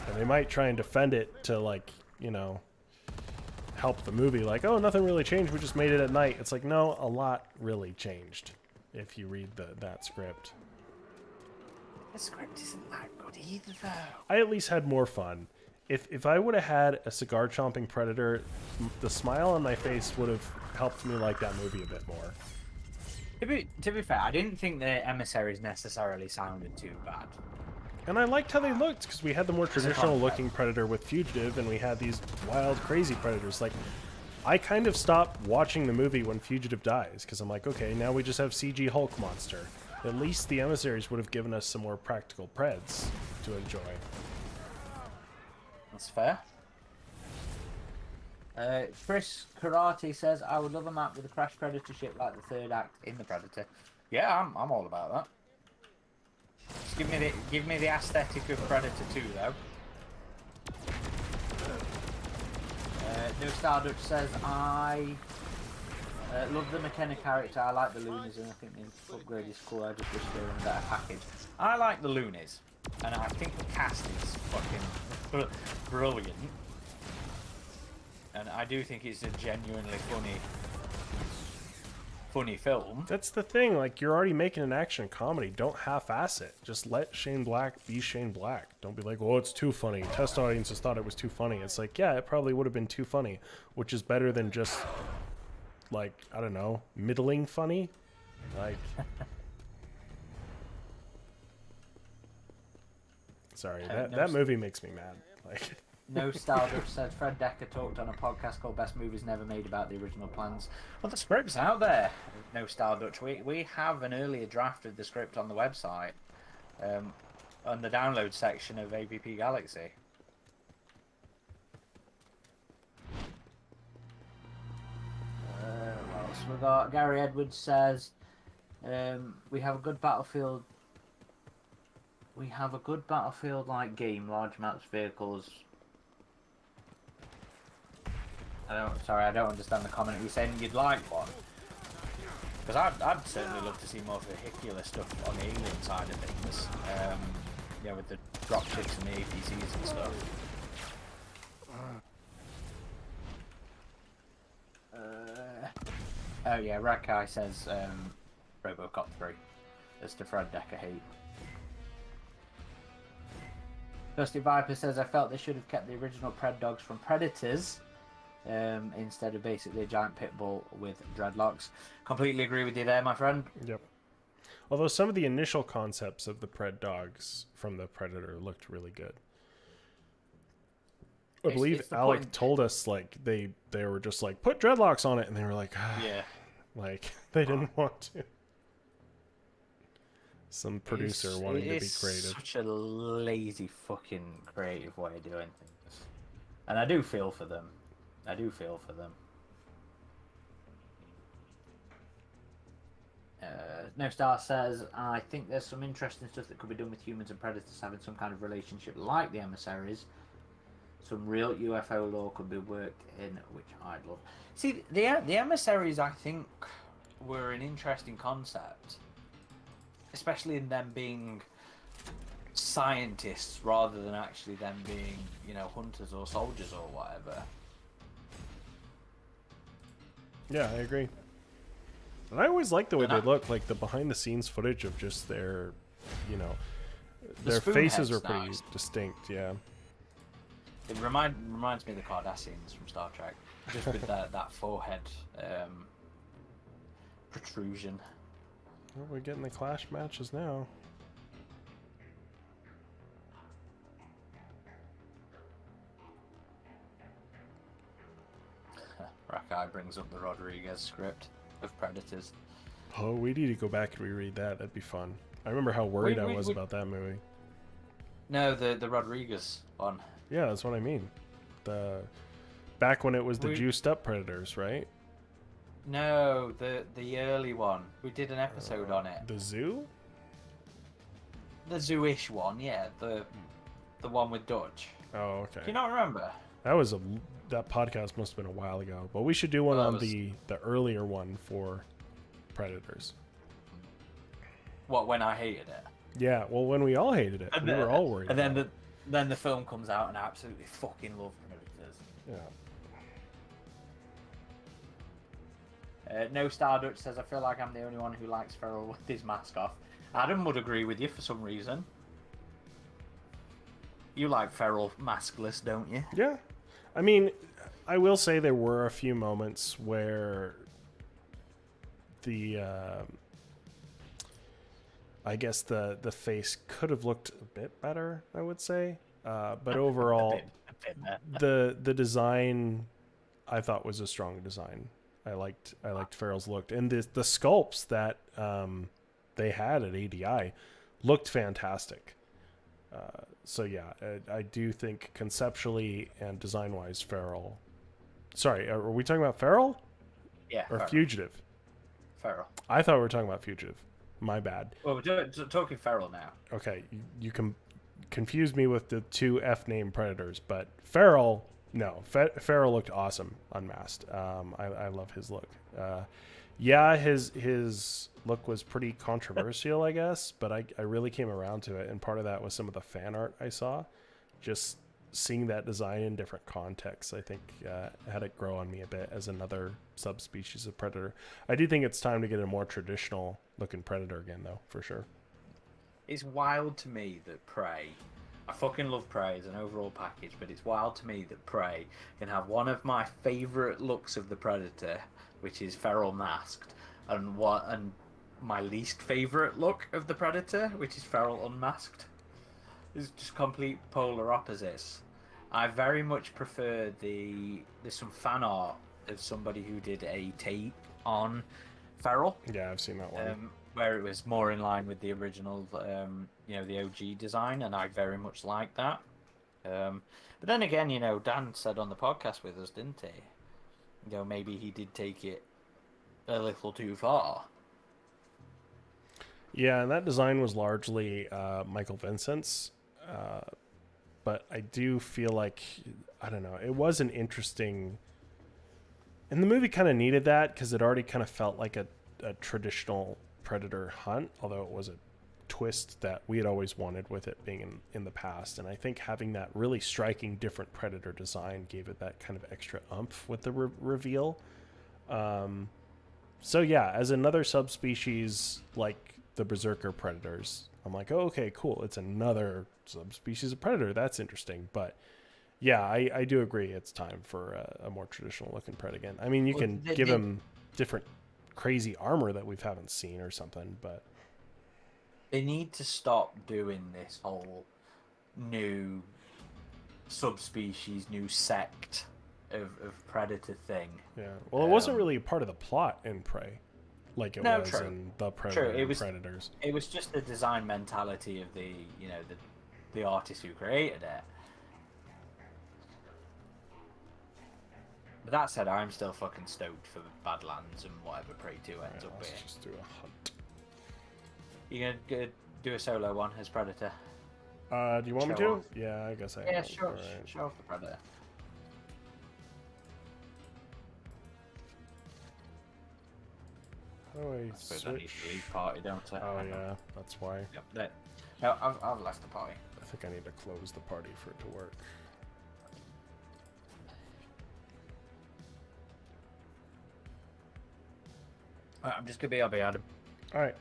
And they might try and defend it to, like, you know, help the movie. Like, oh, nothing really changed. We just made it at night. It's like, no, a lot really changed if you read that script. The script isn't that good either, though. I at least had more fun. If I would have had a cigar-chomping predator, the smile on my face would have helped me like that movie a bit more. To be fair, I didn't think the emissaries necessarily sounded too bad. And I liked how they looked, because we had the more traditional-looking predator with Fugitive, and we had these wild, crazy predators. Like, I kind of stopped watching the movie when Fugitive dies, because I'm like, okay, now we just have CG Hulk monster. At least the emissaries would have given us some more practical preds to enjoy. That's fair. Chris Karate says, I would love a map with a Crash Predator ship like the third act in the Predator. Yeah, I'm all about that. Just give me the aesthetic of Predator 2 though. New Star Dutch says, I love the McKenna character. I like the Loonies, and I think the upgrade is cool. I just wish they were in a better package. I like the Loonies, and I think the cast is fucking brilliant. And I do think it's a genuinely funny film. That's the thing, like, you're already making an action comedy. Don't half-ass it. Just let Shane Black be Shane Black. Don't be like, oh, it's too funny. Test audiences thought it was too funny. It's like, yeah, it probably would have been too funny, which is better than just, like, I don't know, middling funny. Like, sorry, that movie makes me mad. Like, No Stardust said Fred Dekker talked on a podcast called Best Movies Never Made about the original plans. Well, the script's out there. No Stardust. We have an earlier draft of the script on the website, on the download section of AVP Galaxy. What else we got? Gary Edwards says we have a good battlefield. We have a good battlefield-like game, large maps, vehicles. I don't understand the comment. You're saying you'd like one? Because I'd certainly love to see more vehicular stuff on the alien side of things. Yeah, with the dropships and the APCs and stuff. Oh yeah, Rakai says RoboCop 3. That's the Fred Dekker hate. Dusty Viper says, I felt they should have kept the original Pred dogs from Predators. Instead of basically a giant pit bull with dreadlocks. Completely agree with you there, my friend. Yep. Although some of the initial concepts of the Pred dogs from the Predator looked really good. I believe Alec told us, like, they were just like, put dreadlocks on it, and they were like, ah. Yeah. Like, they didn't want to. Some producer wanting to be creative. Such a lazy fucking creative way of doing things. And I do feel for them. No Star says, I think there's some interesting stuff that could be done with humans and predators having some kind of relationship like the emissaries. Some real UFO lore could be worked in, which I'd love. See, the emissaries, I think, were an interesting concept. Especially in them being scientists rather than actually them being, you know, hunters or soldiers or whatever. Yeah, I agree. And I always like the way they look, like the behind-the-scenes footage of just their, you know, their faces are pretty distinct, yeah. It reminds me of the Cardassians from Star Trek, just with that forehead protrusion. Well, we're getting the clash matches now. Rakai brings up the Rodriguez script of Predators. Oh, we need to go back and reread that. That'd be fun. I remember how worried I was about that movie. No, the Rodriguez one. Yeah, that's what I mean. Back when it was the juiced up Predators, right? No, the early one. We did an episode on it. The zoo? The zoo-ish one, yeah. The one with Dutch. Oh, okay. Do you not remember? That podcast must have been a while ago. But we should do one on the earlier one for Predators. What, when I hated it? Yeah, well, when we all hated it, we were all worried. And then the film comes out and I absolutely fucking love Predators. Yeah. No Star Dutch says, I feel like I'm the only one who likes Ferrell with his mask off. Adam would agree with you for some reason. You like Ferrell maskless, don't you? Yeah. I mean, I will say there were a few moments where I guess the face could have looked a bit better, I would say. But overall, the design I thought was a strong design. I liked Farrell's look, and the sculpts that they had at ADI looked fantastic. So yeah, I do think conceptually and design-wise, Farrell. Sorry, are we talking about Farrell? Yeah. Or Ferrell. Fugitive? Ferrell. I thought we were talking about Fugitive. My bad. Well, we're talking Ferrell now. Okay, you can confuse me with the two F-name Predators, but Farrell, no. Farrell looked awesome unmasked. I love his look. Yeah, his look was pretty controversial, I guess, but I really came around to it, and part of that was some of the fan art I saw. Just seeing that design in different contexts, I think, had it grow on me a bit as another subspecies of predator. I do think it's time to get a more traditional looking predator again, though, for sure. It's wild to me that Prey, I fucking love Prey as an overall package, but it's wild to me that Prey can have one of my favourite looks of the Predator, which is Ferrell masked, and my least favourite look of the Predator, which is Ferrell unmasked. It's just complete polar opposites. I very much prefer there's some fan art of somebody who did a take on Ferrell. Yeah, I've seen that one. Where it was more in line with the original, the OG design, and I very much like that. But then again, Dan said on the podcast with us, didn't he? Maybe he did take it a little too far. Yeah, and that design was largely Michael Vincent's. But I do feel like, I don't know, it was an interesting... And the movie kind of needed that because it already kind of felt like a traditional Predator hunt, although it was a twist that we had always wanted with it being in the past. And I think having that really striking different Predator design gave it that kind of extra oomph with the reveal. So yeah, as another subspecies like the Berserker Predators, I'm like, oh, okay, cool. It's another subspecies of Predator. That's interesting. But yeah, I do agree. It's time for a more traditional looking Pred again. I mean, you can give him different crazy armor that we haven't seen or something, but they need to stop doing this whole new subspecies, new sect of Predator thing. Yeah. Well, it wasn't really part of the plot in Prey. Like it was true. in the Predator It was, Predators. It was just the design mentality of the artist who created it. But that said, I'm still fucking stoked for Badlands and whatever Prey 2 ends up being. Let's just do a hunt. You gonna do a solo one as Predator? Do you want me to? Show off. Yeah, I guess I Yeah, will. sure. All right. Show off the Predator. How do I I suppose I need switch? to leave party, don't I? Oh yeah, that's why. Yep. There. No, I've left the party. I think I need to close the party for it to work. Alright, I'm just gonna be Adam. All right.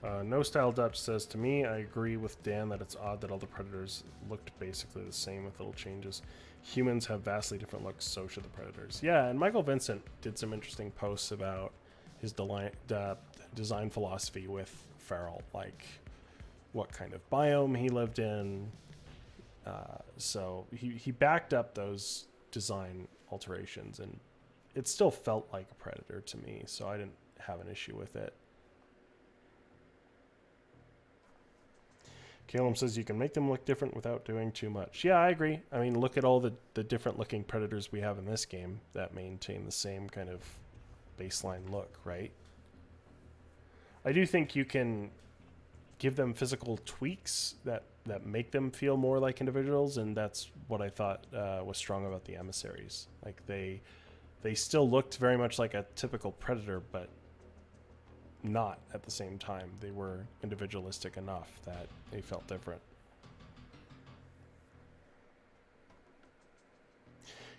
No Style Dutch says, to me, I agree with Dan that it's odd that all the Predators looked basically the same with little changes. Humans have vastly different looks, so should the Predators. Yeah, and Michael Vincent did some interesting posts about his design philosophy with Feral, like what kind of biome he lived in. So he backed up those design alterations, and it still felt like a Predator to me, so I didn't have an issue with it. Caleb says you can make them look different without doing too much. Yeah, I agree. I mean, look at all the different looking Predators we have in this game that maintain the same kind of baseline look, right? I do think you can give them physical tweaks that make them feel more like individuals, and that's what I thought was strong about the emissaries. Like they still looked very much like a typical Predator, but not at the same time. They were individualistic enough that they felt different.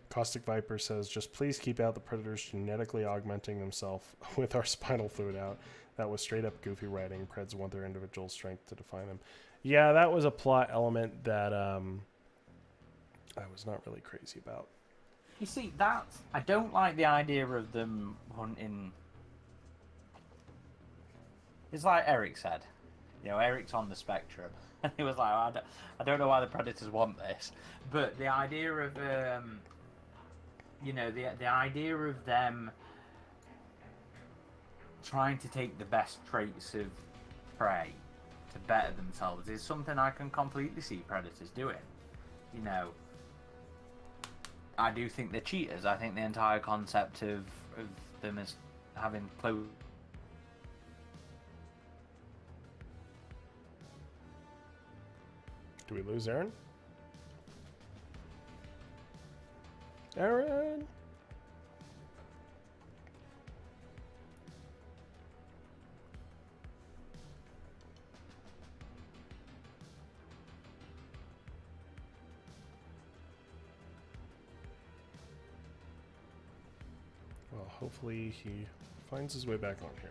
Caustic Viper says, just please keep out the Predators genetically augmenting themselves with our spinal fluid out. That was straight up goofy writing. Preds want their individual strength to define them. Yeah, that was a plot element that I was not really crazy about. You see, I don't like the idea of them hunting. It's like Eric said. You know, Eric's on the spectrum. And he was like, I don't know why the Predators want this. But the idea of, the idea of them trying to take the best traits of prey to better themselves is something I can completely see Predators doing. You know, I do think they're cheaters. I think the entire concept of them as having close. Do we lose Aaron? Aaron! Well, hopefully he finds his way back on here.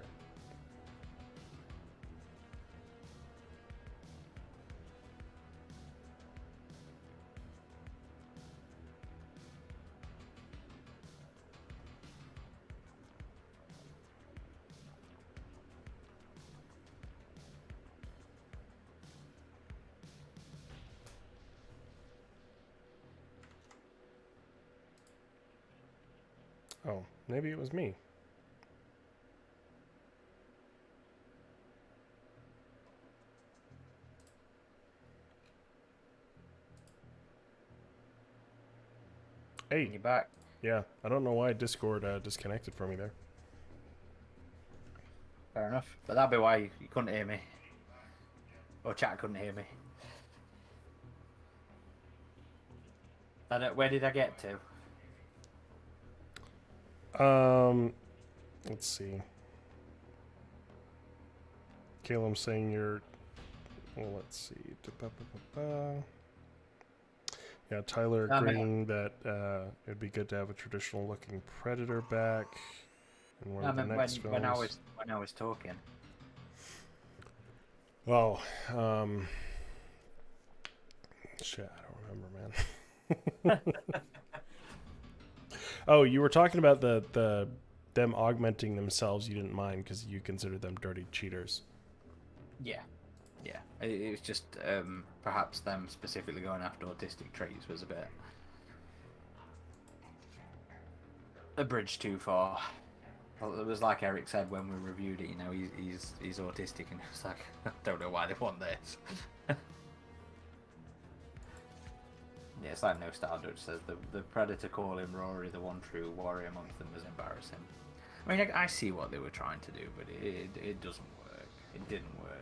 Oh, maybe it was me. Hey. You back? Yeah, I don't know why Discord disconnected from me there. Fair enough. But that'd be why you couldn't hear me. Or chat couldn't hear me. And where did I get to? Let's see. Caleb's saying you're. Well, let's see. Yeah, Tyler agreeing that it'd be good to have a traditional looking Predator back. In one of the next films. When I was talking. Oh, shit, I don't remember, man. Oh, you were talking about them augmenting themselves. You didn't mind because you considered them dirty cheaters. Yeah. It was just perhaps them specifically going after autistic traits was a bit a bridge too far. Well, it was like Eric said when we reviewed it. You know, he's autistic, and it's like I don't know why they want this. Yeah, it's like No Style Dutch says the Predator calling Rory the one true warrior amongst them was embarrassing. I mean, I see what they were trying to do, but it doesn't work. It didn't work.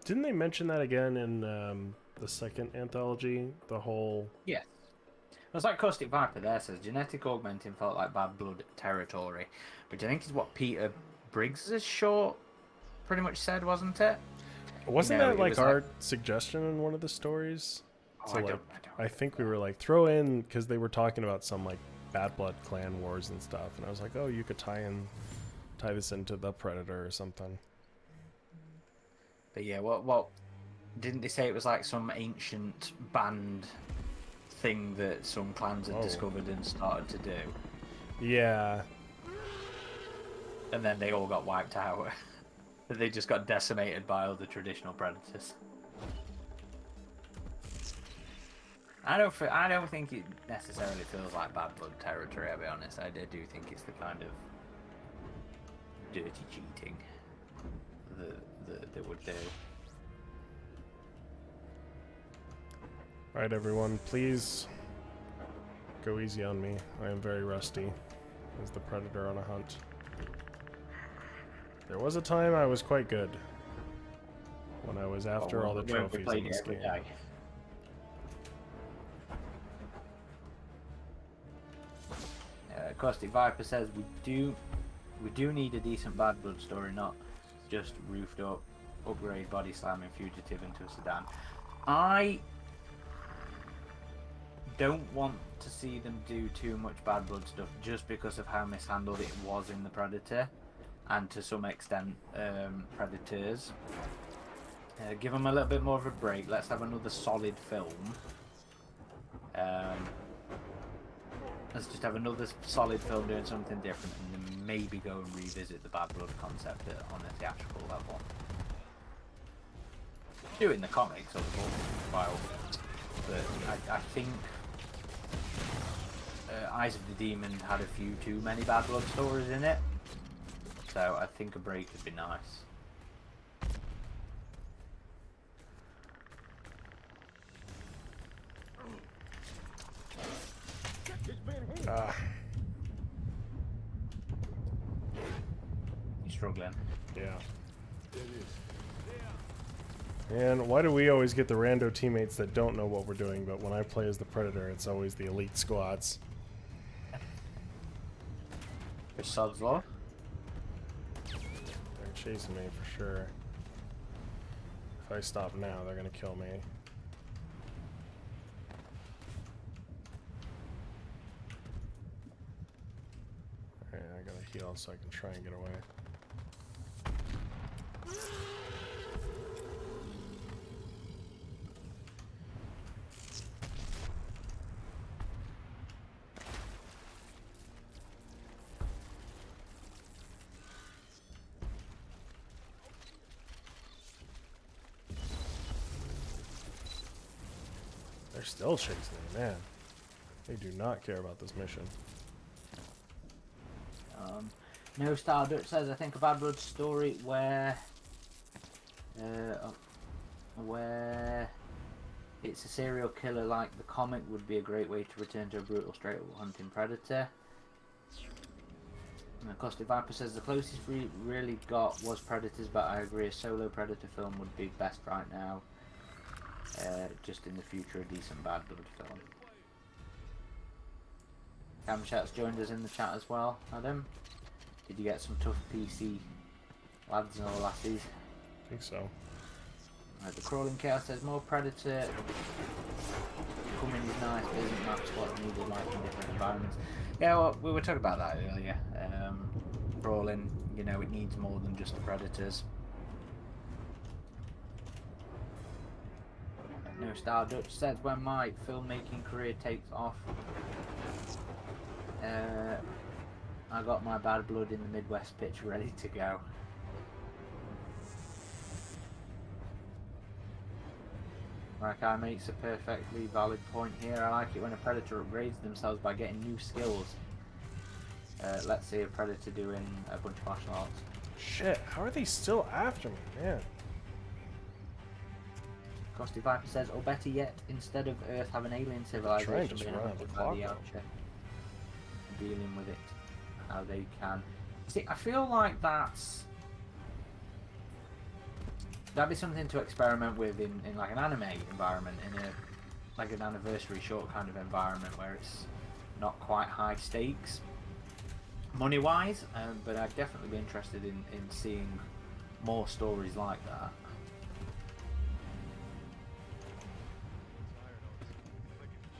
Didn't they mention that again in the second anthology? The whole... Yes. It's like Caustic Viper there says, genetic augmenting felt like bad blood territory, which I think is what Peter Briggs' short pretty much said, wasn't it? Wasn't that like our suggestion in one of the stories? Oh, So I think we were like, throw in, because they were talking about some like bad blood clan wars and stuff, and I was like, oh, you could tie this into the Predator or something. But yeah, what didn't they say it was like some ancient band thing that some clans had discovered and started to do, Yeah. and then they all got wiped out. They just got decimated by other traditional predators. I don't think it necessarily feels like bad blood territory. I'll be honest. I do think it's the kind of dirty cheating that they would do. Alright, everyone, please go easy on me. I am very rusty as the predator on a hunt. There was a time I was quite good when I was after all the trophies in this game. Caustic Viper says we do need a decent bad blood story, not just roofed up upgrade body slamming fugitive into a sedan. I don't want to see them do too much bad blood stuff just because of how mishandled it was in the Predator, and to some extent Predators. Give them a little bit more of a break. Let's have another solid film. Let's just have another solid film doing something different, and then maybe go and revisit the bad blood concept on a theatrical level. Do it in the comics, of course, by all means. But I think Eyes of the Demon had a few too many bad blood stories in it, so I think a break would be nice. You struggling? Yeah. And why do we always get the rando teammates that don't know what we're doing, but when I play as the Predator, it's always the elite squads? There's Sod's Law. They're chasing me for sure. If I stop now, they're gonna kill me. Alright, I gotta heal so I can try and get away. They're still chasing me, man. They do not care about this mission. No Star Dutch says, I think a bad blood story where it's a serial killer like the comic would be a great way to return to a brutal straight up hunting predator. And Caustic Viper says the closest we really got was Predators, but I agree a solo Predator film would be best right now. Just in the future, a decent bad blood film. Camchat's joined us in the chat as well, Adam. Did you get some tough PC lads and lassies? I think so. The Crawling Chaos says more Predator coming is nice, but isn't match what's needed like in different environments. Yeah, well, we were talking about that earlier. Crawling, you know, it needs more than just the Predators. No Star Dutch says when my filmmaking career takes off, I got my bad blood in the Midwest pitch ready to go. Rakai makes a perfectly valid point here. I like it when a Predator upgrades themselves by getting new skills. Let's see a Predator doing a bunch of martial arts. Shit, how are they still after me, man? Caustic Viper says, or better yet, instead of Earth, have an alien civilization being hunted by the Archer. Dealing with it how they can. See, I feel like that'd be something to experiment with in like an anime environment, in a like an anniversary short kind of environment where it's not quite high stakes money wise, but I'd definitely be interested in seeing more stories like that.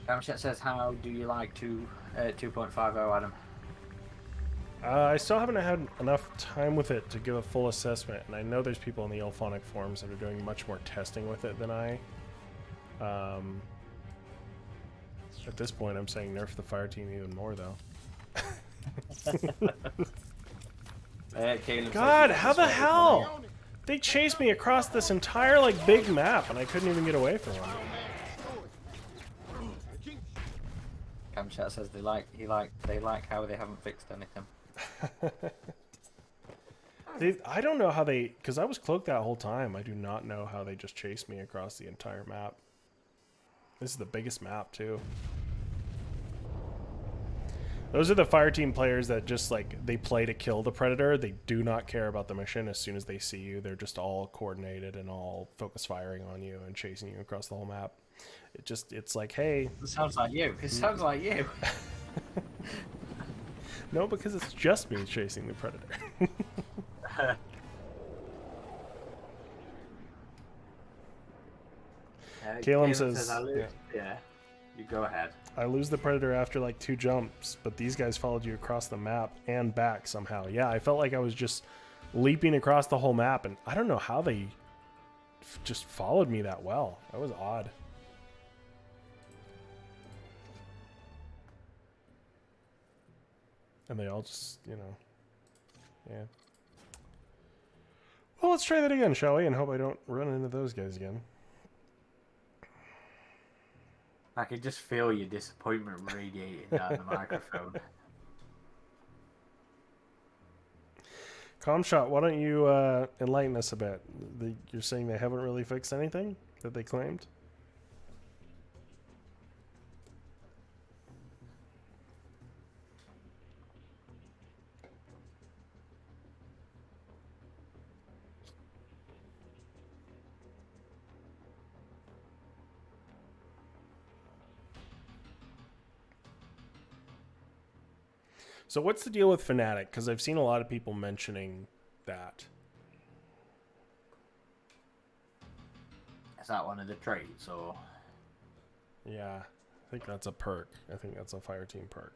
Camchat says, how do you like 2.50, Adam? I still haven't had enough time with it to give a full assessment, and I know there's people in the Elphonic forums that are doing much more testing with it than I. At this point, I'm saying nerf the fire team even more, though. God, how the hell? They chased me across this entire, like, big map, and I couldn't even get away from them. Camchat says they like how they haven't fixed anything. I don't know how they... Because I was cloaked that whole time. I do not know how they just chased me across the entire map. This is the biggest map, too. Those are the fire team players that just, like, they play to kill the predator. They do not care about the mission. As soon as they see you, they're just all coordinated and all focus firing on you and chasing you across the whole map. It's like, hey... It sounds like you. It sounds like you. No, because it's just me chasing the predator. Caleb says yeah, you go ahead. I lose the predator after like 2 jumps, but these guys followed you across the map and back somehow. Yeah, I felt like I was just leaping across the whole map, and I don't know how they just followed me that well. That was odd. And they all just, you know, yeah. Well, let's try that again, shall we? And hope I don't run into those guys again. I can just feel your disappointment radiating down the microphone. Comshot, why don't you enlighten us a bit? You're saying they haven't really fixed anything that they claimed? So what's the deal with Fnatic? Because I've seen a lot of people mentioning that. Is that one of the traits, or? Yeah, I think that's a perk. I think that's a fire team perk.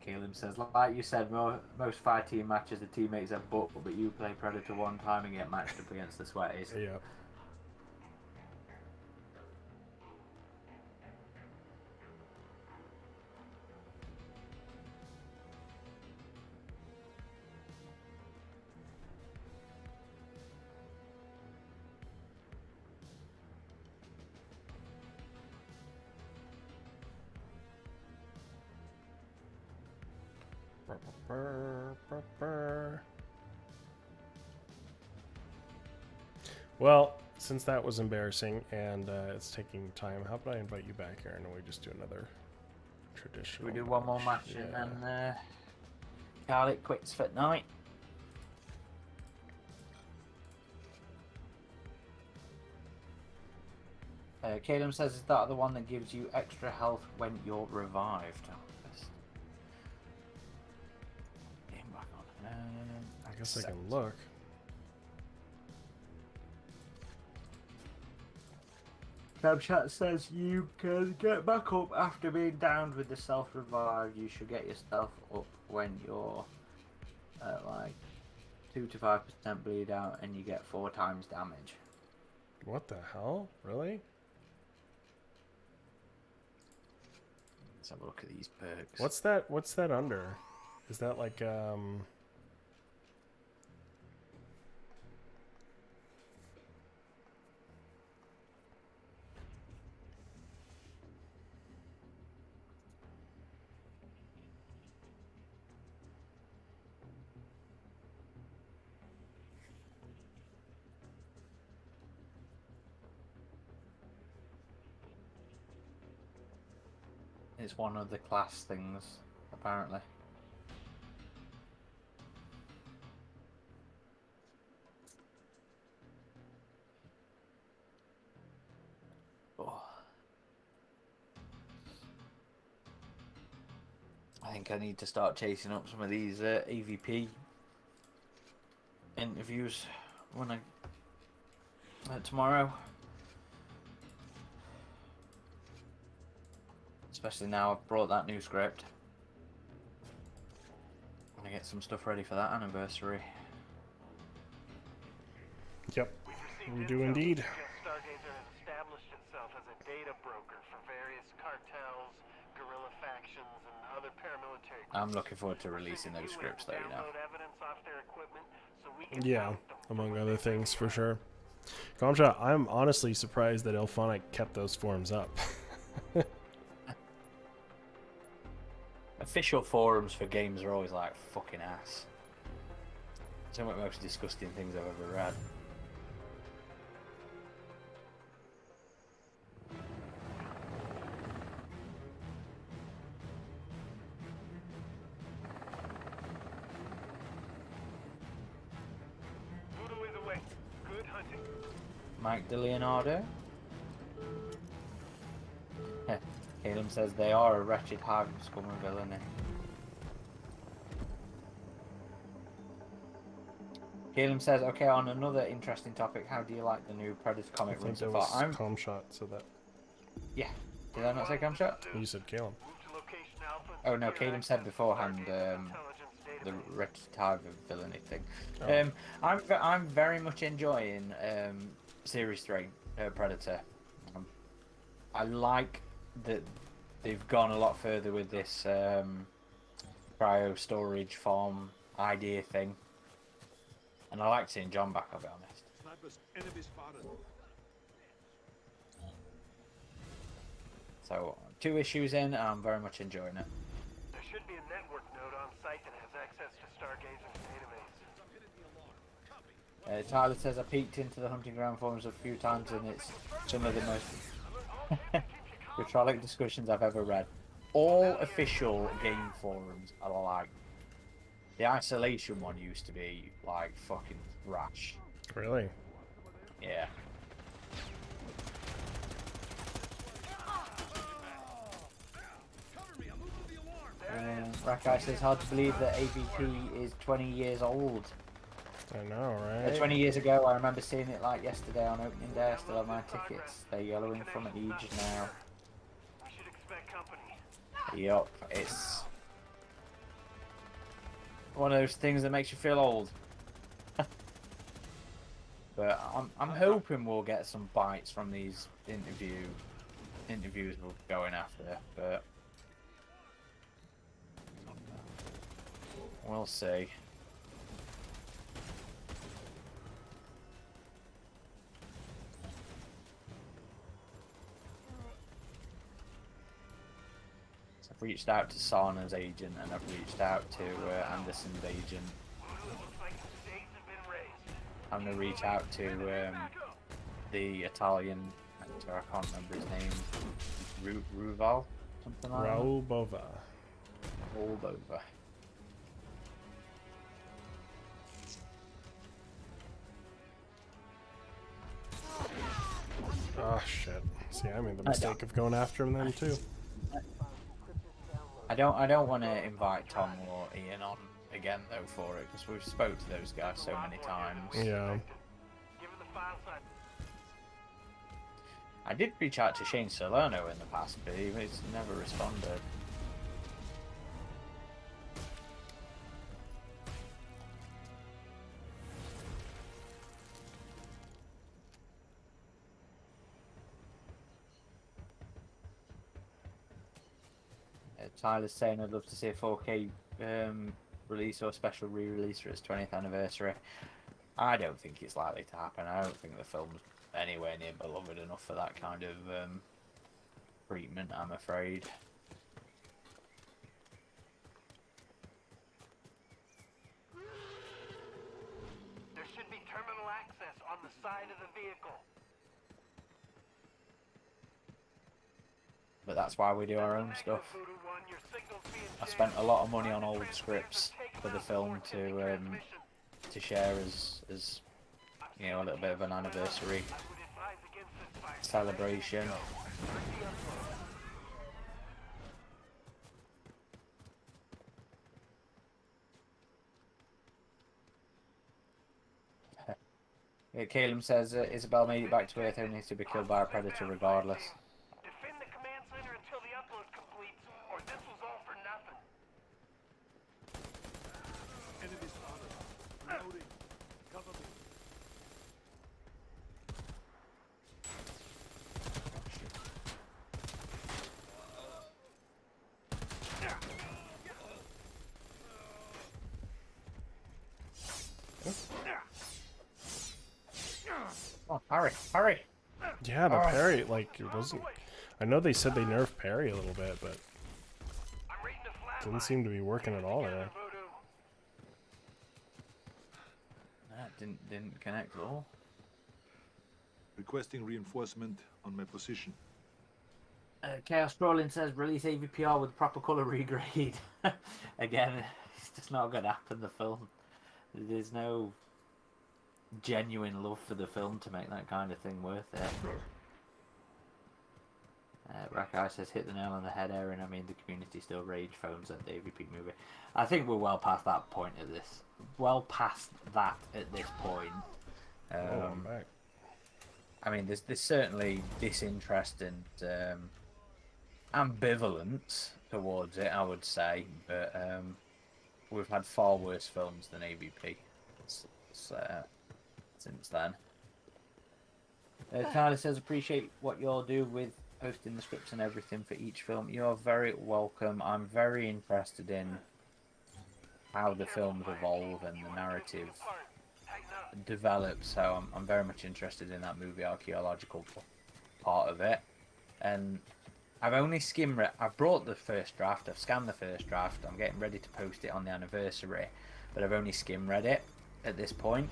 Caleb says, like you said, most fire team matches the teammates have booked, but you play Predator one time and get matched up against the Sweaties. Yeah. Well, since that was embarrassing and it's taking time, how about I invite you back here and we just do another traditional. We do one more match and then call it quits for night. Caleb says, is that the one that gives you extra health when you're revived? I guess I can look. Camchat says you can get back up after being downed with the self-revive. You should get yourself up when you're at like 2 to 5% bleed out and you get 4 times damage. What the hell? Really? Let's have a look at these perks. What's that under? Is that like It's one of the class things, apparently. Oh. I think I need to start chasing up some of these EVP interviews when I tomorrow. Especially now I've brought that new script. I'm gonna get some stuff ready for that anniversary. Yep, we do Intel indeed. suggests Stargazer has established itself as a data broker for various cartels, guerrilla factions, and other paramilitary groups. I'm looking forward to We're releasing sending those you in scripts to though, you know. download evidence off their equipment so we can Yeah, out them among for other what they things, for really sure. Comshot, I'm honestly surprised that Ilphonic kept those forms up. Official forums for games are always like fucking ass. Some of the most disgusting things I've ever read. Voodoo is away. Good hunting. Mike DeLeonardo. Caleb says they are a wretched hive of scum and villainy. Caleb says, okay, on another interesting topic, how do you like the new Predator I comic think run so that far? was Comshot, so that Yeah. Did I not say Camshot? you said Caleb. Move to location Alpha. Oh no, Secure Caleb said access to beforehand Stargazer's intelligence the database. wretched hive of villainy thing. Oh. I'm very much enjoying Series 3 Predator. I like that they've gone a lot further with this cryo storage farm idea thing. And I like seeing John back, I'll be honest. Snipers, enemies spotted. So, 2 issues in, and I'm very much enjoying it. There should be a network node on site that has access to Stargazer's database. Tyler says I peeked into the hunting ground forums a few times and it's some of the most vitriolic discussions I've ever read. All official game forums are like, the isolation one used to be like fucking thrash. Really? Yeah. Rakai says hard to believe that AVP is 20 years old. I know, right? 20 years ago, I remember seeing it like yesterday on opening day. I still have my tickets. They're yellowing from age now. We should expect company. Yup, it's one of those things that makes you feel old. But I'm hoping we'll get some bites from these interviews we're going after, but we'll see. I've reached out to Sana's agent and I've reached out to Anderson's agent. Looks like the stakes have been raised. I'm gonna reach out to the Italian actor. I can't remember his name. Ruval, something like Raul Bova. that. All over. Oh shit. See, I made the mistake of going after him then too. I don't want to invite Tom or Ian on again though for it because we've spoke to those guys so many times. Yeah. Given the file size. I did reach out to Shane Salerno in the past, but he's never responded. Tyler's saying I'd love to see a 4K release or special re-release for its 20th anniversary. I don't think it's likely to happen. I don't think the film's anywhere near beloved enough for that kind of treatment, I'm afraid. There should be terminal access on the side of the vehicle. But that's why we do our own stuff. Voodoo One, your signal's being I jammed. spent a lot of money on old scripts for the film to share as you know, a little bit of an anniversary I would advise against this fight. celebration. Caleb says Isabel made it back to Earth only to be killed by a predator regardless. Defend the command center until the upload completes, or this was all for nothing. Enemy spotted. Reloading. Cover me. Oh, hurry, hurry! Yeah, the parry, like, it wasn't... I know they said they nerfed parry a little bit, but I'm reading the flat didn't seem to be working at all there. That didn't connect at all. Requesting reinforcement on my position. Chaos Scrolling says release AVPR with proper colour regrade. Again, it's just not going to happen. The film, there's no genuine love for the film to make that kind of thing worth it. Rakai says hit the nail on the head, Aaron. I mean, the community still rage foams at the AVP movie. I think we're well past that point at this. Well past that at this point. I'm back. I mean, there's certainly disinterest and ambivalence towards it, I would say, but we've had far worse films than AVP since then. Tyler says, appreciate what you'll do with posting the scripts and everything for each film. You're very welcome. I'm very interested in how the films evolve and the narrative develop, so I'm very much interested in that movie archaeological part of it. And I've only skimmed it. I've brought the first draft, I've scanned the first draft, I'm getting ready to post it on the anniversary, but I've only skim read it at this point.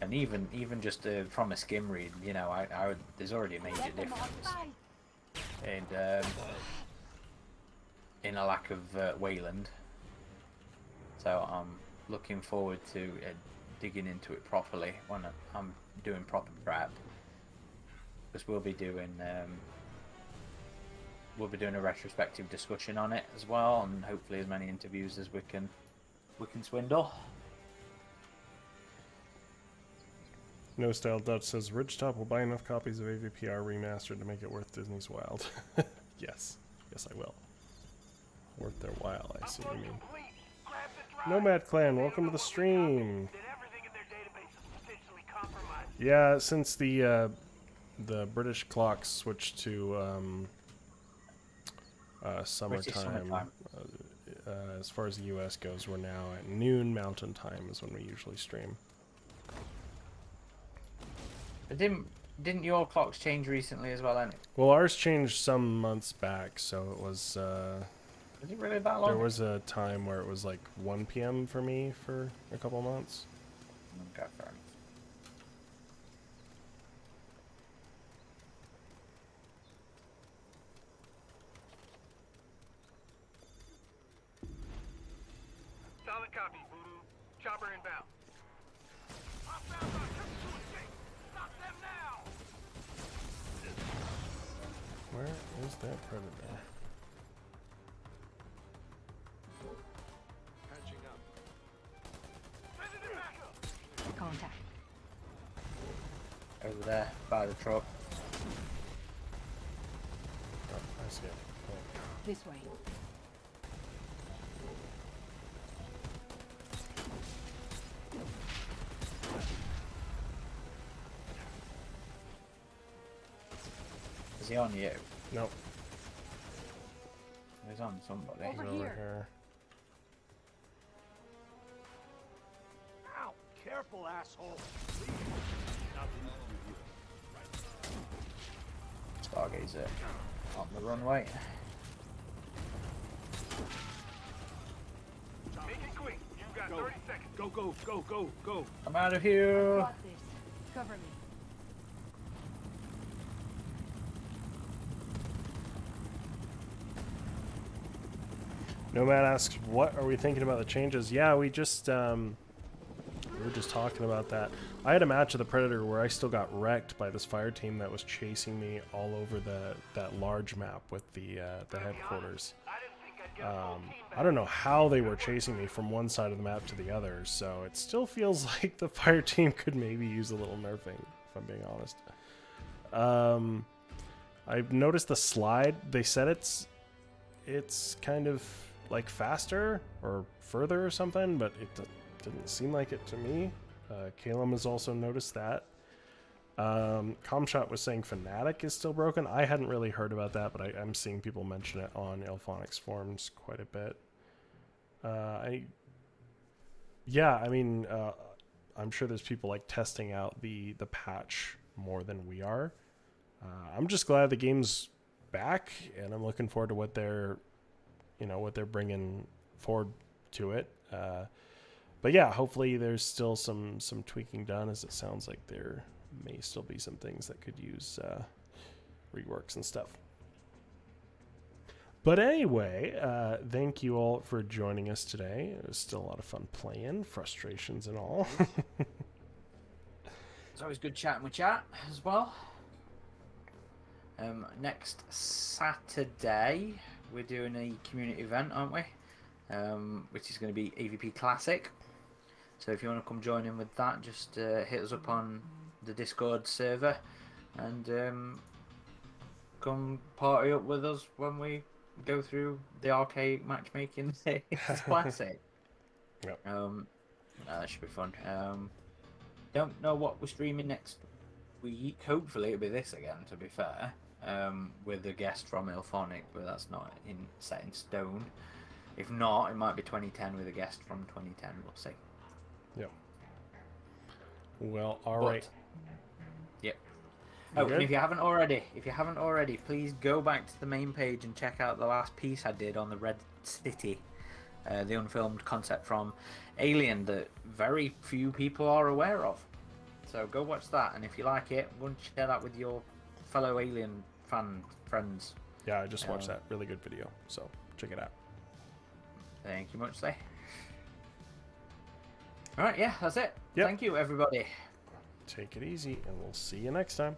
And even just from a skim read, you know, I there's already a major difference in a lack of Wayland. So I'm looking forward to digging into it properly when I'm doing proper prep, because we'll be doing a retrospective discussion on it as well, and hopefully as many interviews as we can swindle. No Style Dutch says Ridgetop will buy enough copies of AVPR remastered to make it worth Disney's while. Yes, I will. Worth their while, I see what you mean. Nomad Clan, welcome to the stream. Yeah, since the British clock switched to summertime, as far as the US goes, we're now at noon Mountain Time is when we usually stream. But didn't your clocks change recently as well, then? Well, ours changed some months back, so it was. Was it really that long? There was a time where it was like 1 p.m. for me for a couple months. Okay, fair enough. Solid copy, Voodoo. Chopper inbound. Stop them now! Where is that predator? Catching up. Sending it back up! Contact. Over there, by the truck. Oh, I see it. Oh. This way. Is he on you? Nope. He's on somebody. Over Over here. here. Ow! Careful, asshole! Stargazer on the runway. Make it quick. You've got Go. 30 seconds. Go, go, go, go, go. I'm out of here. Got this. Cover me. Nomad asks, "What are we thinking about the changes?" Yeah, we just we were just talking about that. I had a match of the Predator where I still got wrecked by this fire team that was chasing me all over that large map with the headquarters. I didn't think I'd get a full team back. I don't know how they were chasing me from one side of the map to the other, so it still feels like the fire team could maybe use a little nerfing, if I'm being honest. I've noticed the slide. They said it's kind of like faster or further or something, but it didn't seem like it to me. Calum has also noticed that. Comshot was saying Fnatic is still broken. I hadn't really heard about that, but I'm seeing people mention it on Ilphonic's forums quite a bit. I'm sure there's people like testing out the patch more than we are. I'm just glad the game's back, and I'm looking forward to what they're bringing forward to it. But yeah, hopefully there's still some tweaking done, as it sounds like there may still be some things that could use reworks and stuff. But anyway, thank you all for joining us today. It was still a lot of fun playing, frustrations and all. It's always good chatting with chat as well. Next Saturday, we're doing a community event, aren't we? Which is going to be AVP Classic. So if you want to come join in with that, just hit us up on the Discord server and come party up with us when we go through the arcade matchmaking Classic. Yep. That should be fun. Don't know what we're streaming next week. Hopefully it'll be this again, to be fair, with a guest from Ilphonic, but that's not set in stone. If not, it might be 2010 with a guest from 2010. We'll see. Yep. Well, all right. Yep. Oh, and if you haven't already, please go back to the main page and check out the last piece I did on the Red City, the unfilmed concept from Alien that very few people are aware of. So go watch that, and if you like it, go and share that with your fellow Alien friends. Yeah, I just watched that. Really good video, so check it out. Thank you much, Slay. Alright, yeah, that's it. Yep. Thank you, everybody. Take it easy, and we'll see you next time.